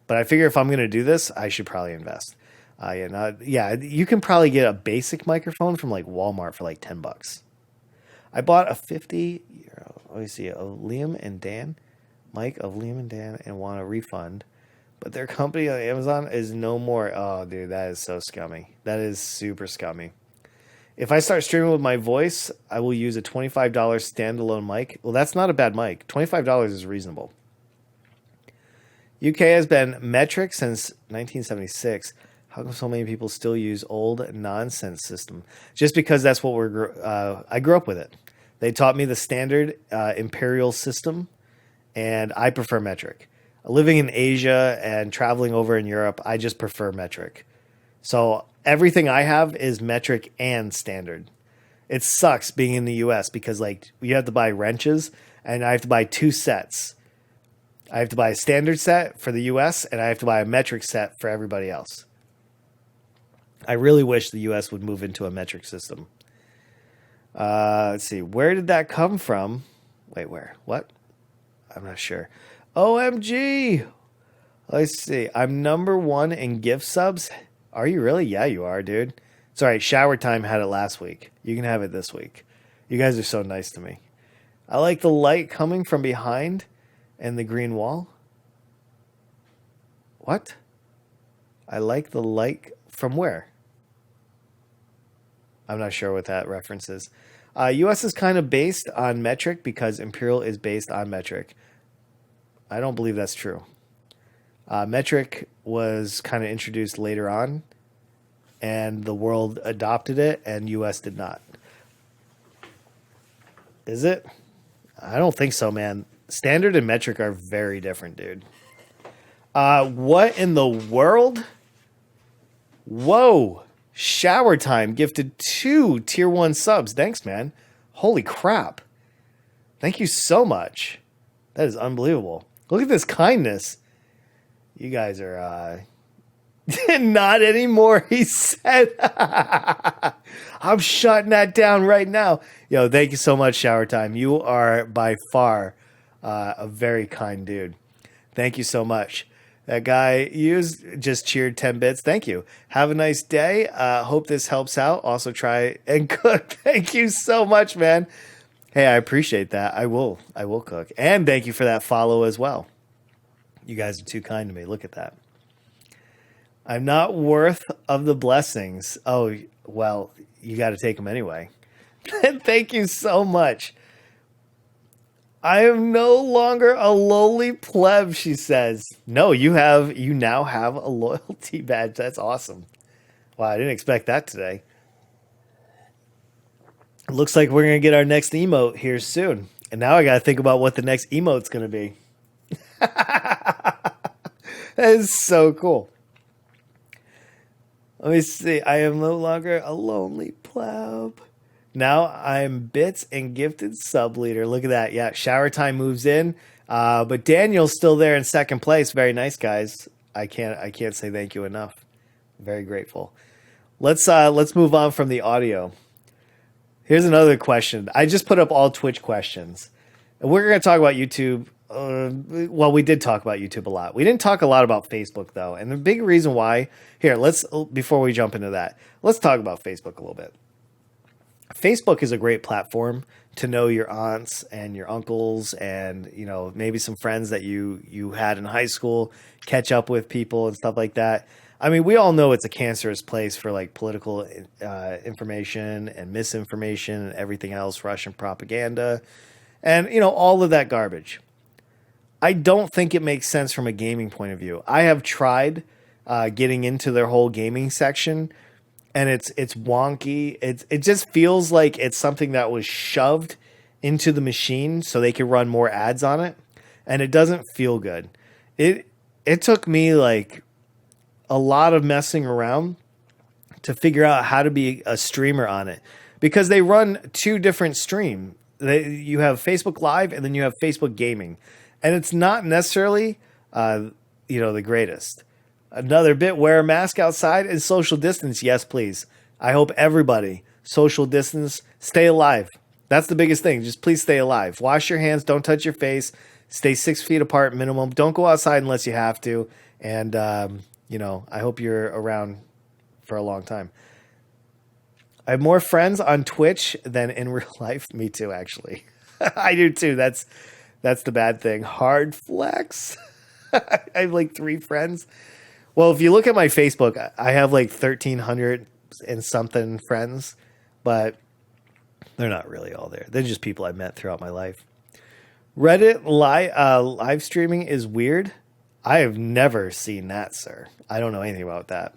But I figure if I'm going to do this, I should probably invest. You can probably get a basic microphone from like Walmart for like $10. I bought a 50 euro, let me see, a Liam and Dan mic of Liam and Dan and want a refund. But their company on Amazon is no more. Oh, dude, that is so scummy. That is super scummy. If I start streaming with my voice, I will use a $25 standalone mic. Well, that's not a bad mic. $25 is reasonable. UK has been metric since 1976. How come so many people still use old nonsense system? Just because that's what I grew up with it. They taught me the standard imperial system, and I prefer metric. Living in Asia and traveling over in Europe, I just prefer metric. So everything I have is metric and standard. It sucks being in the US because like you have to buy wrenches and I have to buy 2 sets. I have to buy a standard set for the US and I have to buy a metric set for everybody else. I really wish the US would move into a metric system. Let's see. Where did that come from? Wait, where? What? I'm not sure. OMG. Let's see. I'm number 1 in gift subs. Are you really? Yeah, you are, dude. Sorry, Shower Time had it last week. You can have it this week. You guys are so nice to me. I like the light coming from behind and the green wall. What? I like the light from where? I'm not sure what that reference is. US is kind of based on metric because Imperial is based on metric. I don't believe that's true. Metric was kind of introduced later on, and the world adopted it, and US did not. Is it? I don't think so, man. Standard and metric are very different, dude. What in the world? Whoa. Shower Time gifted 2 tier 1 subs. Thanks, man. Holy crap. Thank you so much. That is unbelievable. Look at this kindness. You guys are not anymore, he said. I'm shutting that down right now. Yo, thank you so much, Shower Time. You are by far a very kind dude. Thank you so much. That guy just cheered 10 bits. Thank you. Have a nice day. Hope this helps out. Also try and cook. Thank you so much, man. Hey, I appreciate that. I will cook. And thank you for that follow as well. You guys are too kind to me. Look at that. I'm not worth of the blessings. Oh, well, you got to take them anyway. Thank you so much. I am no longer a lowly pleb, she says. No, you now have a loyalty badge. That's awesome. Wow, I didn't expect that today. It looks like we're going to get our next emote here soon. And now I got to think about what the next emote's going to be. That is so cool. Let me see. I am no longer a lonely pleb. Now I'm bits and gifted sub leader. Look at that. Yeah, Shower Time moves in. But Daniel's still there in second place. Very nice, guys. I can't say thank you enough. Very grateful. Let's move on from the audio. Here's another question. I just put up all Twitch questions. And we're going to talk about YouTube. Well, we did talk about YouTube a lot. We didn't talk a lot about Facebook, though. And the big reason why... Here, before we jump into that, let's talk about Facebook a little bit. Facebook is a great platform to know your aunts and your uncles and, you know, maybe some friends that you had in high school, catch up with people and stuff like that. I mean, we all know it's a cancerous place for like political information and misinformation and everything else, Russian propaganda, and, you know, all of that garbage. I don't think it makes sense from a gaming point of view. I have tried getting into their whole gaming section, and it's wonky. It just feels like it's something that was shoved into the machine so they could run more ads on it, and it doesn't feel good. It took me like a lot of messing around to figure out how to be a streamer on it, because they run 2 different streams. You have Facebook Live and then you have Facebook Gaming, and it's not necessarily the greatest. Another bit, wear a mask outside and social distance. Yes, please. I hope everybody social distance, stay alive. That's the biggest thing. Just please stay alive. Wash your hands. Don't touch your face. Stay 6 feet apart minimum. Don't go outside unless you have to. And, I hope you're around for a long time. I have more friends on Twitch than in real life. Me too, actually. I do too. That's the bad thing. Hard flex. I have like 3 friends. Well, if you look at my Facebook, I have like 1,300 and something friends, but they're not really all there. They're just people I met throughout my life. Reddit live streaming is weird. I have never seen that, sir. I don't know anything about that.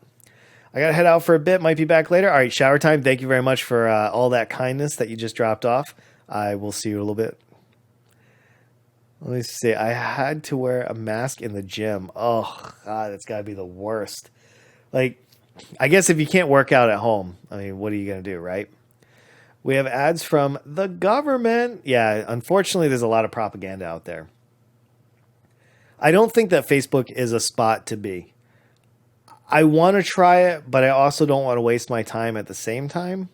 I got to head out for a bit. Might be back later. All right, Shower Time. Thank you very much for all that kindness that you just dropped off. I will see you in a little bit. Let me see. I had to wear a mask in the gym. Oh, God, that's got to be the worst. Like, I guess if you can't work out at home, I mean, what are you going to do, right? We have ads from the government. Yeah, unfortunately, there's a lot of propaganda out there. I don't think that Facebook is a spot to be. I want to try it, but I also don't want to waste my time at the same time.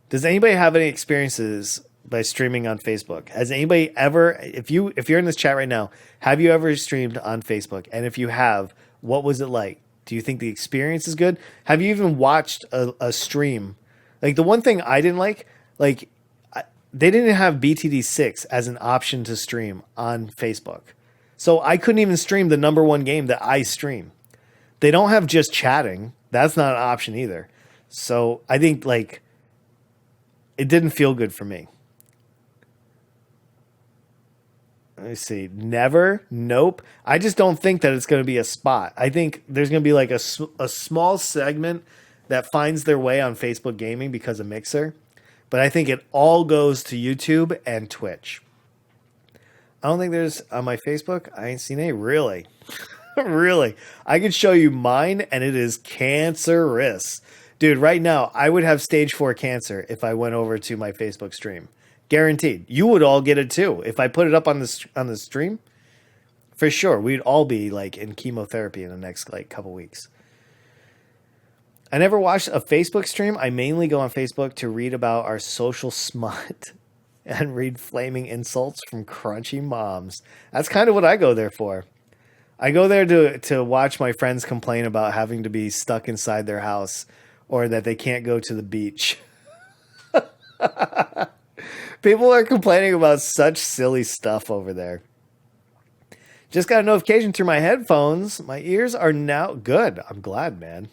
Does anybody have any experiences by streaming on Facebook? Has anybody ever, if you're in this chat right now, have you ever streamed on Facebook? And if you have, what was it like? Do you think the experience is good? Have you even watched a stream? Like the one thing I didn't like they didn't have BTD6 as an option to stream on Facebook. So I couldn't even stream the number one game that I stream. They don't have just chatting. That's not an option either. So I think like it didn't feel good for me. Let me see. Never. Nope. I just don't think that it's going to be a spot. I think there's going to be like a small segment that finds their way on Facebook gaming because of Mixer. But I think it all goes to YouTube and Twitch. I don't think there's on my Facebook. I ain't seen any. Really? Really? I could show you mine and it is cancerous. Dude, right now, I would have stage 4 cancer if I went over to my Facebook stream. Guaranteed. You would all get it too. If I put it up on the stream, for sure, we'd all be like in chemotherapy in the next like couple weeks. I never watched a Facebook stream. I mainly go on Facebook to read about our social smut and read flaming insults from crunchy moms. That's kind of what I go there for. I go there to watch my friends complain about having to be stuck inside their house or that they can't go to the beach. People are complaining about such silly stuff over there. Just got a notification through my headphones. My ears are now good. I'm glad, man.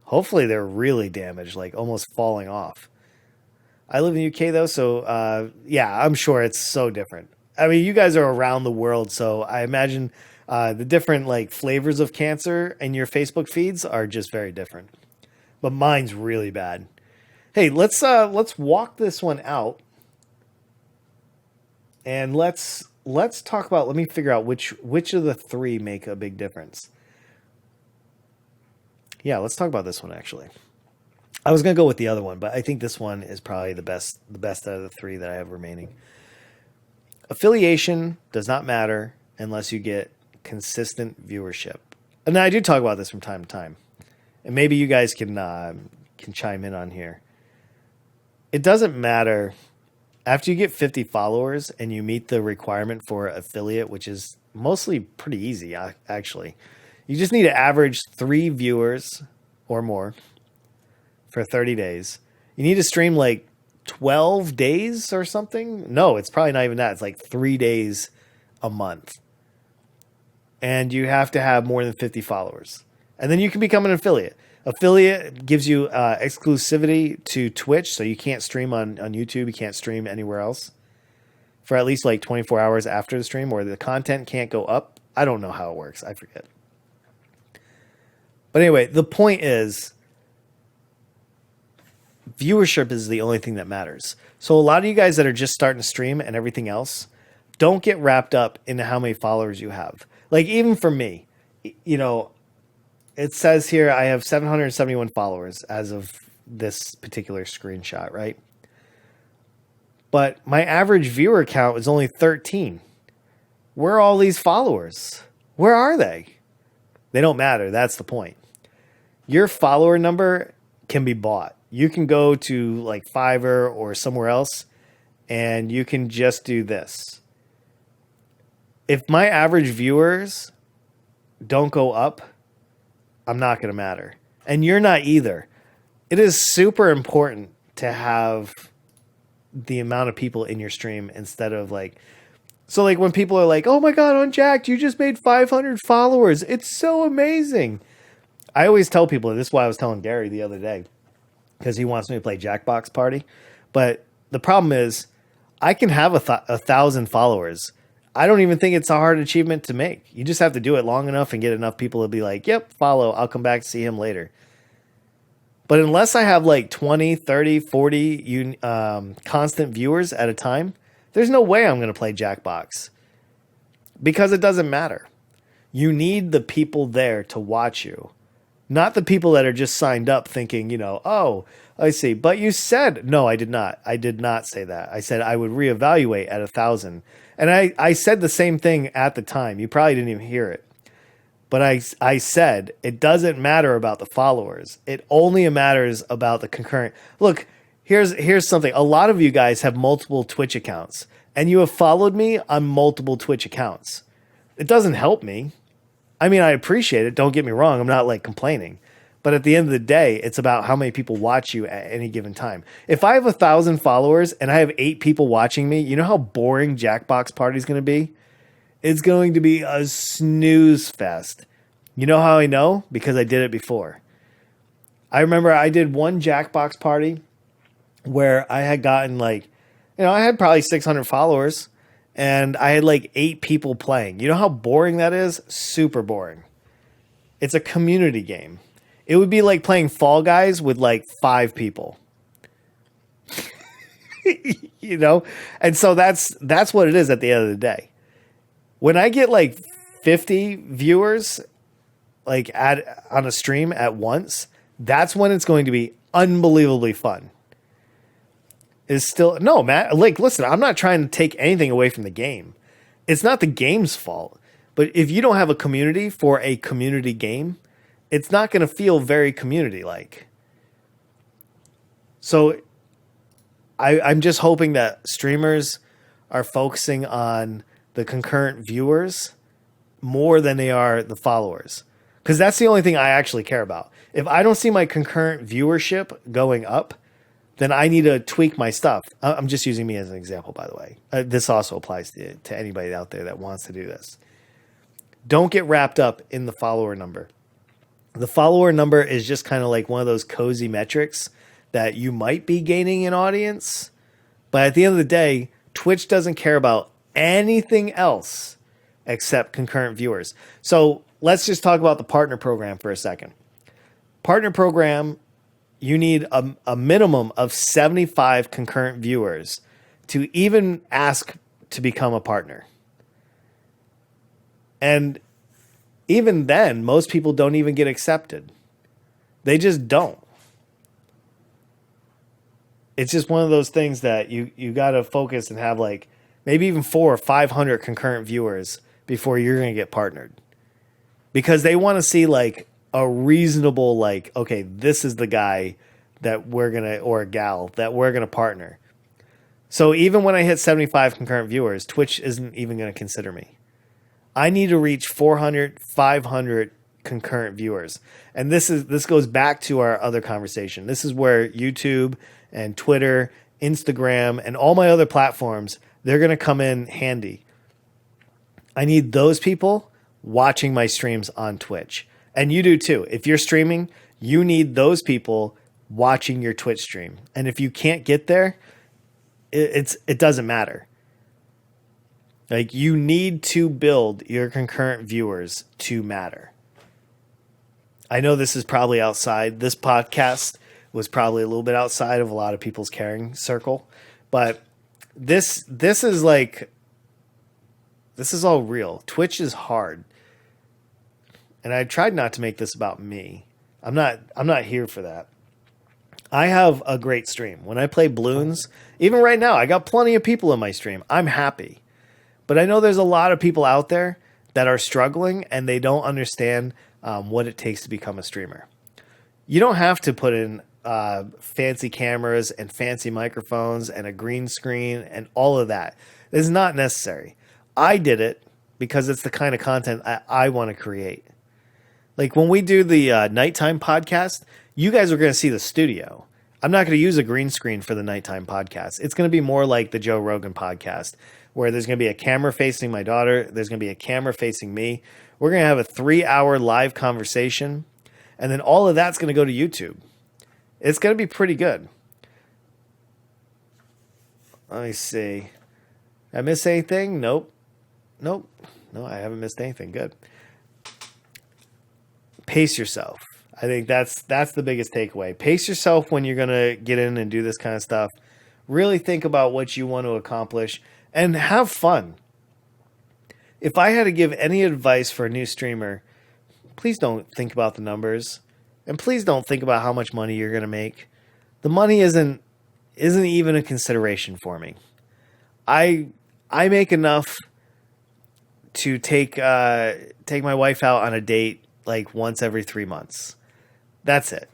Hopefully they're really damaged, like almost falling off. I live in the UK though, so yeah, I'm sure it's so different. I mean, you guys are around the world, so I imagine the different like flavors of cancer in your Facebook feeds are just very different. But mine's really bad. Hey, let's walk this one out, and let's talk about. Let me figure out which of the three make a big difference. Yeah, let's talk about this one actually. I was gonna go with the other one, but I think this one is probably the best out of the three that I have remaining. Affiliation does not matter unless you get consistent viewership, and I do talk about this from time to time, and maybe you guys can chime in on here. It doesn't matter after you get 50 followers and you meet the requirement for affiliate, which is mostly pretty easy, actually. You just need to average 3 viewers or more for 30 days. You need to stream like 12 days or something. No, it's probably not even that. It's like 3 days a month. And you have to have more than 50 followers. And then you can become an affiliate. Affiliate gives you exclusivity to Twitch, so you can't stream on YouTube. You can't stream anywhere else for at least like 24 hours after the stream, or the content can't go up. I don't know how it works. I forget. But anyway, the point is viewership is the only thing that matters. So a lot of you guys that are just starting to stream and everything else, don't get wrapped up into how many followers you have. Like even for me, you know, it says here I have 771 followers as of this particular screenshot, right? But my average viewer count is only 13. Where are all these followers? Where are they? They don't matter. That's the point. Your follower number can be bought. You can go to like Fiverr or somewhere else and you can just do this. If my average viewers don't go up, I'm not going to matter. And you're not either. It is super important to have the amount of people in your stream instead of like, so like when people are like, oh my God, Unjacked, you just made 500 followers. It's so amazing. I always tell people, this is why I was telling Gary the other day, because he wants me to play Jackbox Party. But the problem is I can have 1,000 followers. I don't even think it's a hard achievement to make. You just have to do it long enough and get enough people to be like, yep, follow. I'll come back to see him later. But unless I have like 20, 30, 40 constant viewers at a time, there's no way I'm going to play Jackbox. Because it doesn't matter. You need the people there to watch you. Not the people that are just signed up thinking, oh, I see. But you said, no, I did not. I did not say that. I said I would reevaluate at 1,000. And I said the same thing at the time. You probably didn't even hear it. But I said it doesn't matter about the followers. It only matters about the concurrent. Look, here's something. A lot of you guys have multiple Twitch accounts, and you have followed me on multiple Twitch accounts. It doesn't help me. I mean, I appreciate it. Don't get me wrong. I'm not like complaining. But at the end of the day, it's about how many people watch you at any given time. If I have 1,000 followers and I have 8 people watching me, you know how boring Jackbox Party is going to be? It's going to be a snooze fest. You know how I know? Because I did it before. I remember I did one Jackbox Party where I had gotten I had probably 600 followers and I had 8 people playing. You know how boring that is? Super boring. It's a community game. It would be like playing Fall Guys with 5 people. And so that's what it is at the end of the day. When I get 50 viewers on a stream at once, that's when it's going to be unbelievably fun. Is still no, Matt. Listen, I'm not trying to take anything away from the game. It's not the game's fault. But if you don't have a community for a community game, it's not going to feel very community-like. So I'm just hoping that streamers are focusing on the concurrent viewers more than they are the followers. Because that's the only thing I actually care about. If I don't see my concurrent viewership going up, then I need to tweak my stuff. I'm just using me as an example, by the way. This also applies to anybody out there that wants to do this. Don't get wrapped up in the follower number. The follower number is just kind of like one of those cozy metrics that you might be gaining an audience. But at the end of the day, Twitch doesn't care about anything else except concurrent viewers. So let's just talk about the partner program for a second. Partner program, you need a minimum of 75 concurrent viewers to even ask to become a partner. And even then, most people don't even get accepted. They just don't. It's just one of those things that you got to focus and have maybe even 400 or 500 concurrent viewers before you're going to get partnered. Because they want to see a reasonable, okay, this is the guy that we're going to, or a gal that we're going to partner. So even when I hit 75 concurrent viewers, Twitch isn't even going to consider me. I need to reach 400, 500 concurrent viewers. And this goes back to our other conversation. This is where YouTube and Twitter, Instagram, and all my other platforms, they're going to come in handy. I need those people watching my streams on Twitch. And you do too. If you're streaming, you need those people watching your Twitch stream. And if you can't get there, it doesn't matter. You need to build your concurrent viewers to matter. I know this is probably outside. This podcast was probably a little bit outside of a lot of people's caring circle, but this is this is all real. Twitch is hard. And I tried not to make this about me. I'm not here for that. I have a great stream. When I play Bloons, even right now, I got plenty of people in my stream. I'm happy. But I know there's a lot of people out there that are struggling and they don't understand what it takes to become a streamer. You don't have to put in fancy cameras and fancy microphones and a green screen and all of that. It's not necessary. I did it because it's the kind of content I want to create. When we do the nighttime podcast, you guys are going to see the studio. I'm not going to use a green screen for the nighttime podcast. It's going to be more like the Joe Rogan podcast, where there's going to be a camera facing my daughter. There's going to be a camera facing me. We're going to have a 3-hour live conversation. And then all of that's going to go to YouTube. It's going to be pretty good. Let me see. Did I miss anything? Nope. No, I haven't missed anything. Good. Pace yourself. I think that's the biggest takeaway. Pace yourself when you're going to get in and do this kind of stuff. Really think about what you want to accomplish and have fun. If I had to give any advice for a new streamer, please don't think about the numbers. And please don't think about how much money you're going to make. The money isn't even a consideration for me. I make enough to take my wife out on a date like once every 3 months. That's it.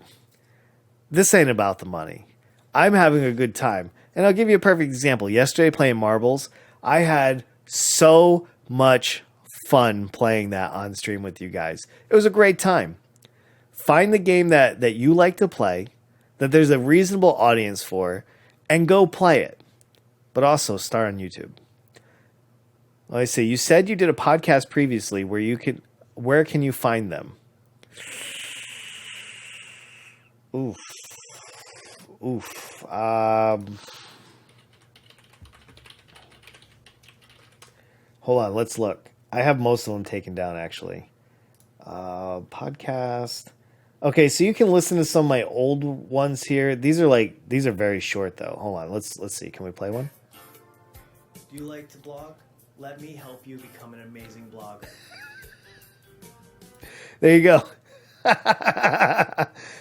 This ain't about the money. I'm having a good time. And I'll give you a perfect example. Yesterday playing marbles, I had so much fun playing that on stream with you guys. It was a great time. Find the game that you like to play, that there's a reasonable audience for, and go play it. But also start on YouTube. Let me see. You said you did a podcast previously where can you find them? Oof. Hold on, let's look. I have most of them taken down actually. Podcast. Okay, so you can listen to some of my old ones here. These are very short though. Hold on, let's see. Can we play one? Do you like to blog? Let me help you become an amazing blogger. There you go.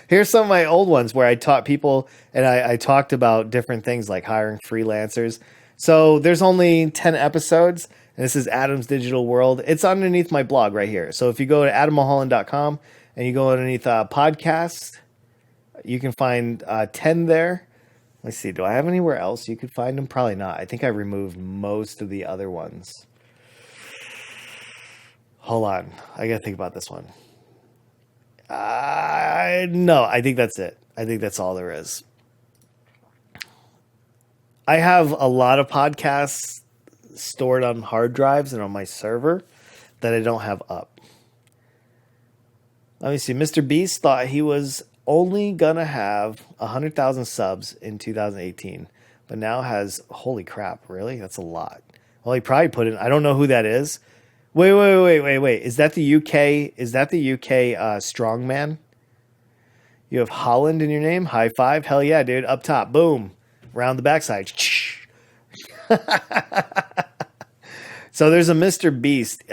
Here's some of my old ones where I taught people and I talked about different things like hiring freelancers. So there's only 10 episodes, and this is Adam's Digital World. It's underneath my blog right here. So if you go to adammulholland.com and you go underneath podcasts, you can find 10 there. Let's see. Do I have anywhere else you could find them? Probably not. I think I removed most of the other ones. Hold on. I got to think about this one. No, I think that's it. I think that's all there is. I have a lot of podcasts stored on hard drives and on my server that I don't have up. Let me see. Mr. Beast thought he was only gonna have 100,000 subs in 2018, but now has, holy crap, really? That's a lot. Well, he probably put in, I don't know who that is. Wait. Is that the UK? Is that the UK strongman? You have Holland in your name? High five. Hell yeah, dude. Up top. Boom. Round the backside. So there's a Mr. Beast.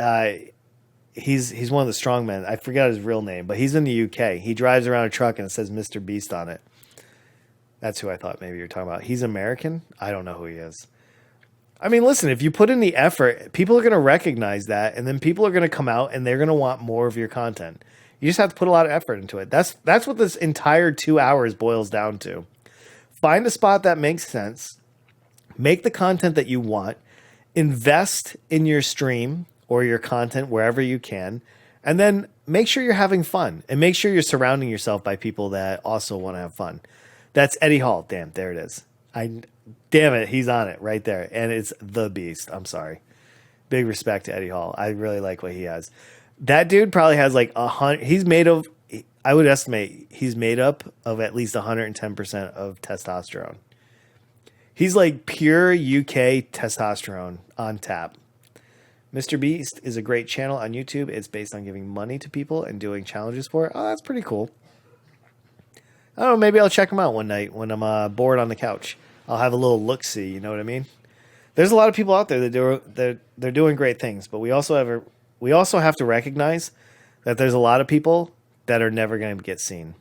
He's one of the strongmen. I forgot his real name, but he's in the UK. He drives around a truck and it says Mr. Beast on it. That's who I thought maybe you were talking about. He's American? I don't know who he is. I mean, listen, if you put in the effort, people are going to recognize that, and then people are going to come out and they're going to want more of your content. You just have to put a lot of effort into it. That's what this entire 2 hours boils down to. Find a spot that makes sense. Make the content that you want. Invest in your stream or your content wherever you can. And then make sure you're having fun. And make sure you're surrounding yourself by people that also want to have fun. That's Eddie Hall. Damn, there it is. Damn it, he's on it right there. And it's the Beast. I'm sorry. Big respect to Eddie Hall. I really like what he has. That dude probably has like 100. I would estimate he's made up of at least 110% of testosterone. He's like pure UK testosterone on tap. Mr. Beast is a great channel on YouTube. It's based on giving money to people and doing challenges for it. Oh, that's pretty cool. I don't know, maybe I'll check him out one night when I'm bored on the couch. I'll have a little look-see, you know what I mean? There's a lot of people out there that they're doing great things, but we also have to recognize that there's a lot of people that are never going to get seen.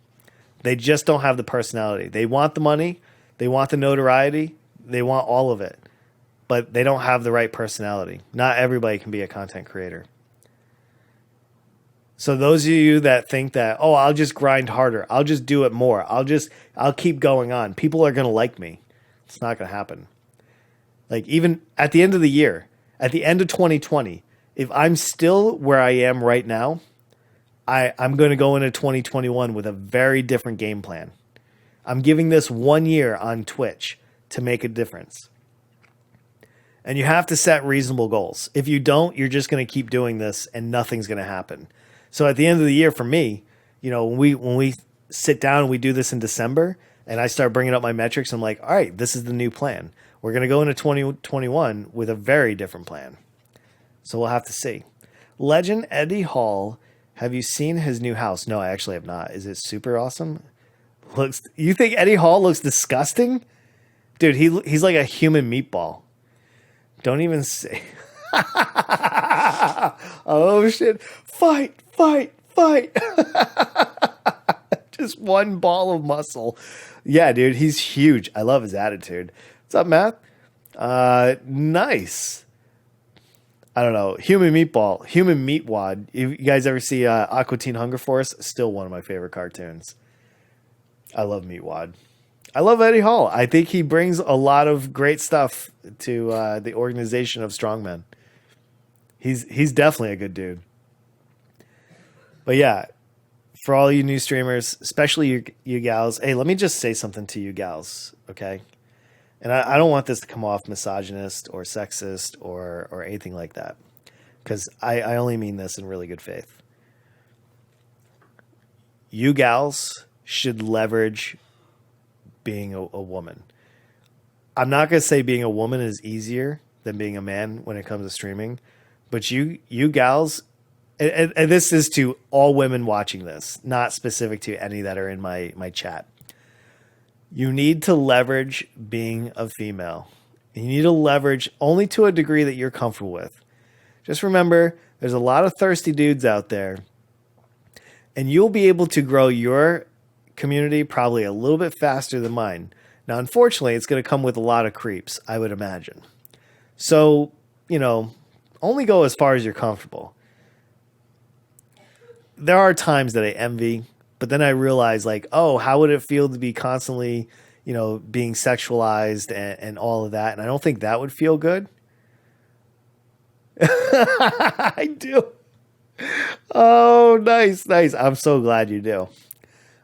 They just don't have the personality. They want the money, they want the notoriety, they want all of it, but they don't have the right personality. Not everybody can be a content creator. So those of you that think that, oh, I'll just grind harder, I'll just do it more, I'll keep going on, people are going to like me. It's not going to happen. Like even at the end of the year, at the end of 2020, if I'm still where I am right now, I'm going to go into 2021 with a very different game plan. I'm giving this 1 year on Twitch to make a difference. And you have to set reasonable goals. If you don't, you're just going to keep doing this and nothing's going to happen. So at the end of the year for me, you know, when we sit down and we do this in December and I start bringing up my metrics, I'm like, all right, this is the new plan. We're going to go into 2021 with a very different plan. So we'll have to see. Legend Eddie Hall. Have you seen his new house? No, I actually have not. Is it super awesome? You think Eddie Hall looks disgusting? Dude, he's like a human meatball. Don't even say. Oh, shit. Fight. This one ball of muscle. Yeah, dude, he's huge. I love his attitude. What's up, Matt? Nice. I don't know. Human Meatball. Human Meatwad. You guys ever see Aqua Teen Hunger Force? Still one of my favorite cartoons. I love Meatwad. I love Eddie Hall. I think he brings a lot of great stuff to the organization of strongmen. He's definitely a good dude. But yeah, for all you new streamers, especially you gals, hey, let me just say something to you gals, okay? And I don't want this to come off misogynist or sexist or anything like that, because I only mean this in really good faith. You gals should leverage being a woman. I'm not going to say being a woman is easier than being a man when it comes to streaming, but you gals, and this is to all women watching this, not specific to any that are in my chat. You need to leverage being a female. You need to leverage only to a degree that you're comfortable with. Just remember, there's a lot of thirsty dudes out there, and you'll be able to grow your community probably a little bit faster than mine. Now, unfortunately, it's going to come with a lot of creeps, I would imagine. So, only go as far as you're comfortable. There are times that I envy, but then I realize, like, oh, how would it feel to be constantly, being sexualized and all of that? And I don't think that would feel good. I do. Oh, nice. I'm so glad you do.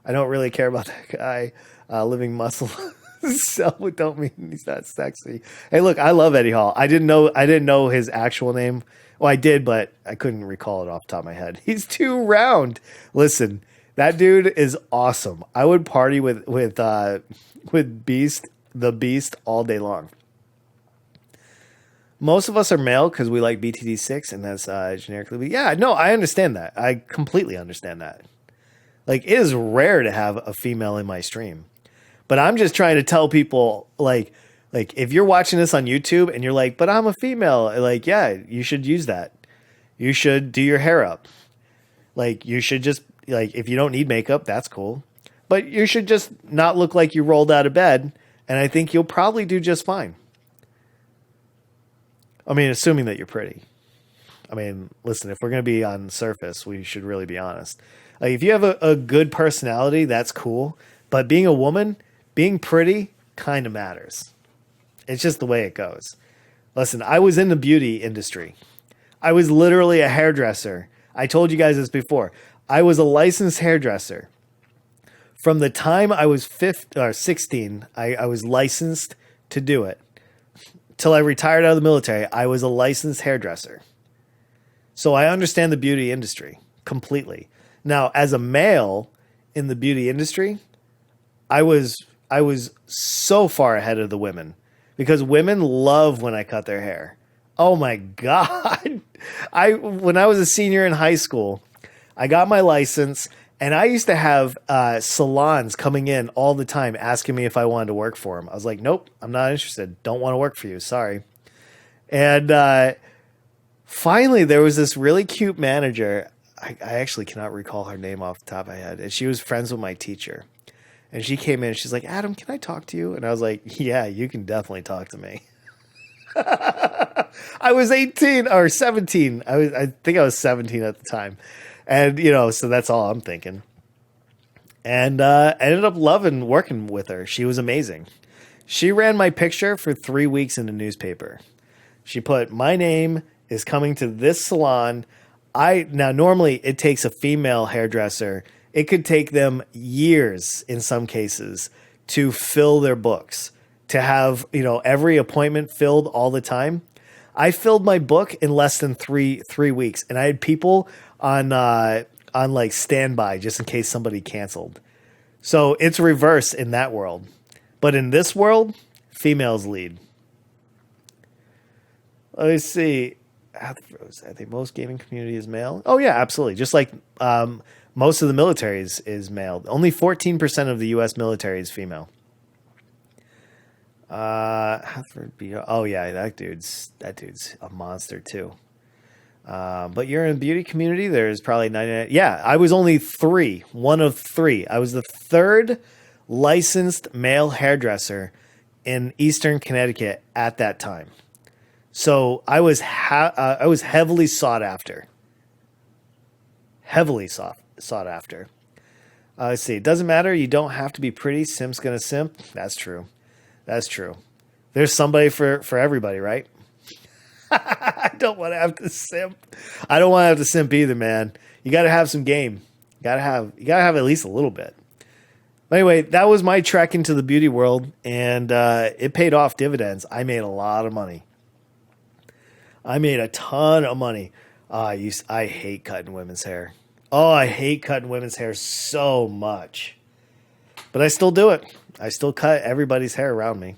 I don't really care about that guy living muscle. So don't mean he's not sexy. Hey, look, I love Eddie Hall. I didn't know his actual name. Well, I did, but I couldn't recall it off the top of my head. He's too round. Listen, that dude is awesome. I would party with the Beast all day long. Most of us are male because we like BTD6, and that's generically. But yeah, no, I understand that. I completely understand that. Like, it is rare to have a female in my stream. But I'm just trying to tell people, like if you're watching this on YouTube and you're like, but I'm a female, like, yeah, you should use that. You should do your hair up. Like, you should just, like, if you don't need makeup, that's cool. But you should just not look like you rolled out of bed, and I think you'll probably do just fine. I mean, assuming that you're pretty. I mean, listen, if we're going to be on the surface, we should really be honest. Like, if you have a good personality, that's cool. But being a woman, being pretty kind of matters. It's just the way it goes. Listen, I was in the beauty industry. I was literally a hairdresser. I told you guys this before. I was a licensed hairdresser. From the time I was 16, I was licensed to do it. Till I retired out of the military, I was a licensed hairdresser. So I understand the beauty industry completely. Now, as a male in the beauty industry, I was so far ahead of the women because women love when I cut their hair. Oh my God. When I was a senior in high school, I got my license and I used to have salons coming in all the time asking me if I wanted to work for them. I was like, nope, I'm not interested. Don't want to work for you. Sorry. And finally, there was this really cute manager. I actually cannot recall her name off the top of my head. And she was friends with my teacher. And she came in and she's like, Adam, can I talk to you? And I was like, yeah, you can definitely talk to me. I was 18 or 17. I think I was 17 at the time. And, so that's all I'm thinking. And I ended up loving working with her. She was amazing. She ran my picture for 3 weeks in the newspaper. She put, my name is coming to this salon. Now, normally it takes a female hairdresser. It could take them years in some cases to fill their books, to have, every appointment filled all the time. I filled my book in less than three weeks, and I had people on like standby just in case somebody canceled. So it's reverse in that world. But in this world, females lead. Let me see. I think most gaming community is male. Oh yeah, absolutely. Just like most of the military is male. Only 14% of the U.S. military is female. Oh yeah, that dude's a monster too. But you're in a beauty community. There's probably 99. Yeah, I was only one of three. I was the third licensed male hairdresser in Eastern Connecticut at that time. So I was heavily sought after. Heavily sought after. Let's see. It doesn't matter. You don't have to be pretty. Simp's gonna simp. That's true. That's true. There's somebody for everybody, right? I don't want to have to simp. I don't want to have to simp either, man. You got to have some game. You got to have at least a little bit. But anyway, that was my trek into the beauty world, and it paid off dividends. I made a lot of money. I made a ton of money. I hate cutting women's hair. Oh, I hate cutting women's hair so much. But I still do it. I still cut everybody's hair around me.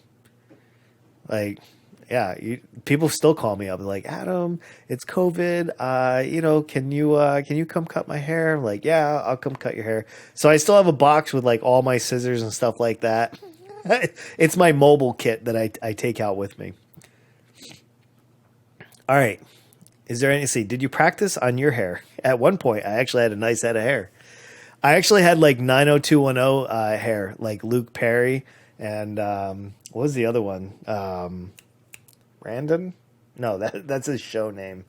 Like, yeah, people still call me up like, Adam, it's COVID. Can you come cut my hair? I'm like, yeah, I'll come cut your hair. So I still have a box with like all my scissors and stuff like that. It's my mobile kit that I take out with me. All right. Is there any, did you practice on your hair? At one point, I actually had a nice head of hair. I actually had like 90210 hair, like Luke Perry. And what was the other one? Random? No, that's his show name.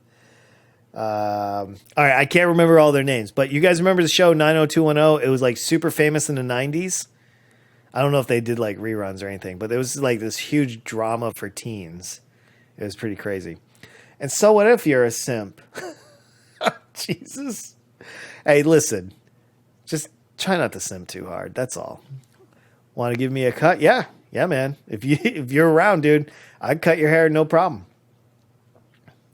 All right, I can't remember all their names, but you guys remember the show 90210? It was like super famous in the 90s. I don't know if they did like reruns or anything, but it was like this huge drama for teens. It was pretty crazy. And so what if you're a simp? Jesus. Hey, listen. Just try not to simp too hard. That's all. Want to give me a cut? Yeah, man. If you're around, dude, I'd cut your hair, no problem.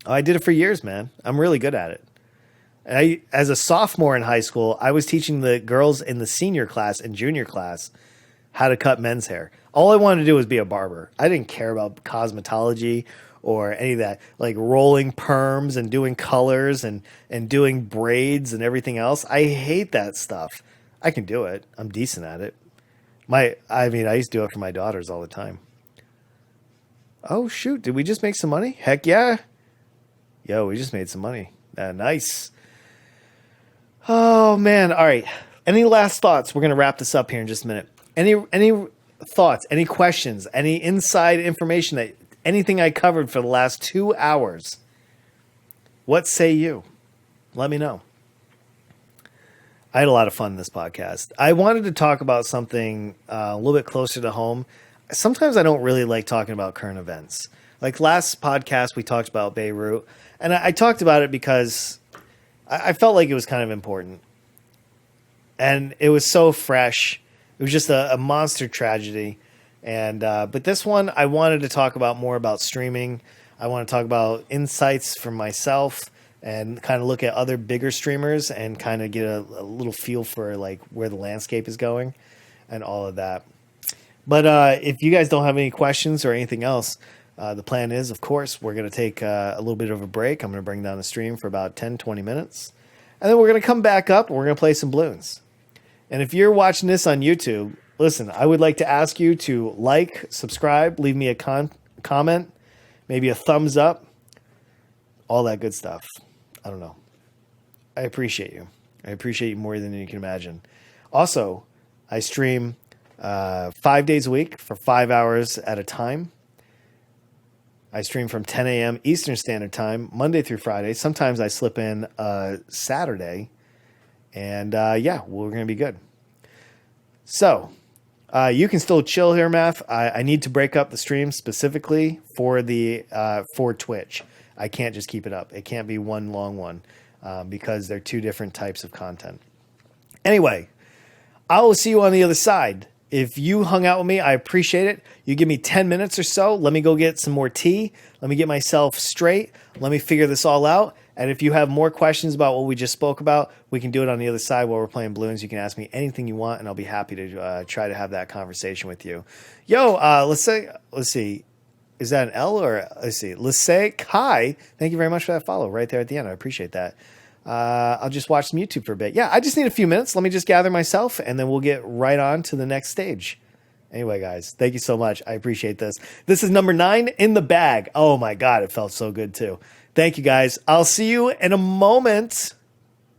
Oh, I did it for years, man. I'm really good at it. As a sophomore in high school, I was teaching the girls in the senior class and junior class how to cut men's hair. All I wanted to do was be a barber. I didn't care about cosmetology or any of that, like rolling perms and doing colors and doing braids and everything else. I hate that stuff. I can do it. I'm decent at it. I used to do it for my daughters all the time. Oh, shoot. Did we just make some money? Heck yeah. Yo, we just made some money. Nice. Oh, man. All right. Any last thoughts? We're going to wrap this up here in just a minute. Any thoughts, any questions, any inside information, anything I covered for the last 2 hours? What say you? Let me know. I had a lot of fun in this podcast. I wanted to talk about something a little bit closer to home. Sometimes I don't really like talking about current events. Like last podcast, we talked about Beirut, and I talked about it because I felt like it was kind of important. And it was so fresh. It was just a monster tragedy. And but this one, I wanted to talk about more about streaming. I want to talk about insights from myself and kind of look at other bigger streamers and kind of get a little feel for like where the landscape is going and all of that. But if you guys don't have any questions or anything else, the plan is, of course, we're going to take a little bit of a break. I'm going to bring down the stream for about 10, 20 minutes. And then we're going to come back up and we're going to play some balloons. And if you're watching this on YouTube, listen, I would like to ask you to like, subscribe, leave me a comment, maybe a thumbs up, all that good stuff. I don't know. I appreciate you. I appreciate you more than you can imagine. Also, I stream 5 days a week for 5 hours at a time. I stream from 10 a.m. Eastern Standard Time, Monday through Friday. Sometimes I slip in Saturday. And we're going to be good. So, you can still chill here, Math. I need to break up the stream specifically for for Twitch. I can't just keep it up. It can't be one long one because they're two different types of content. Anyway, I will see you on the other side. If you hung out with me, I appreciate it. You give me 10 minutes or so. Let me go get some more tea. Let me get myself straight. Let me figure this all out. And if you have more questions about what we just spoke about, we can do it on the other side while we're playing balloons. You can ask me anything you want, and I'll be happy to try to have that conversation with you. Yo, let's see. Is that an L or let's see? Let's say Kai. Thank you very much for that follow right there at the end. I appreciate that. I'll just watch some YouTube for a bit. Yeah, I just need a few minutes. Let me just gather myself, and then we'll get right on to the next stage. Anyway, guys, thank you so much. I appreciate this. This is number 9 in the bag. Oh, my God. It felt so good, too. Thank you, guys. I'll see you in a moment.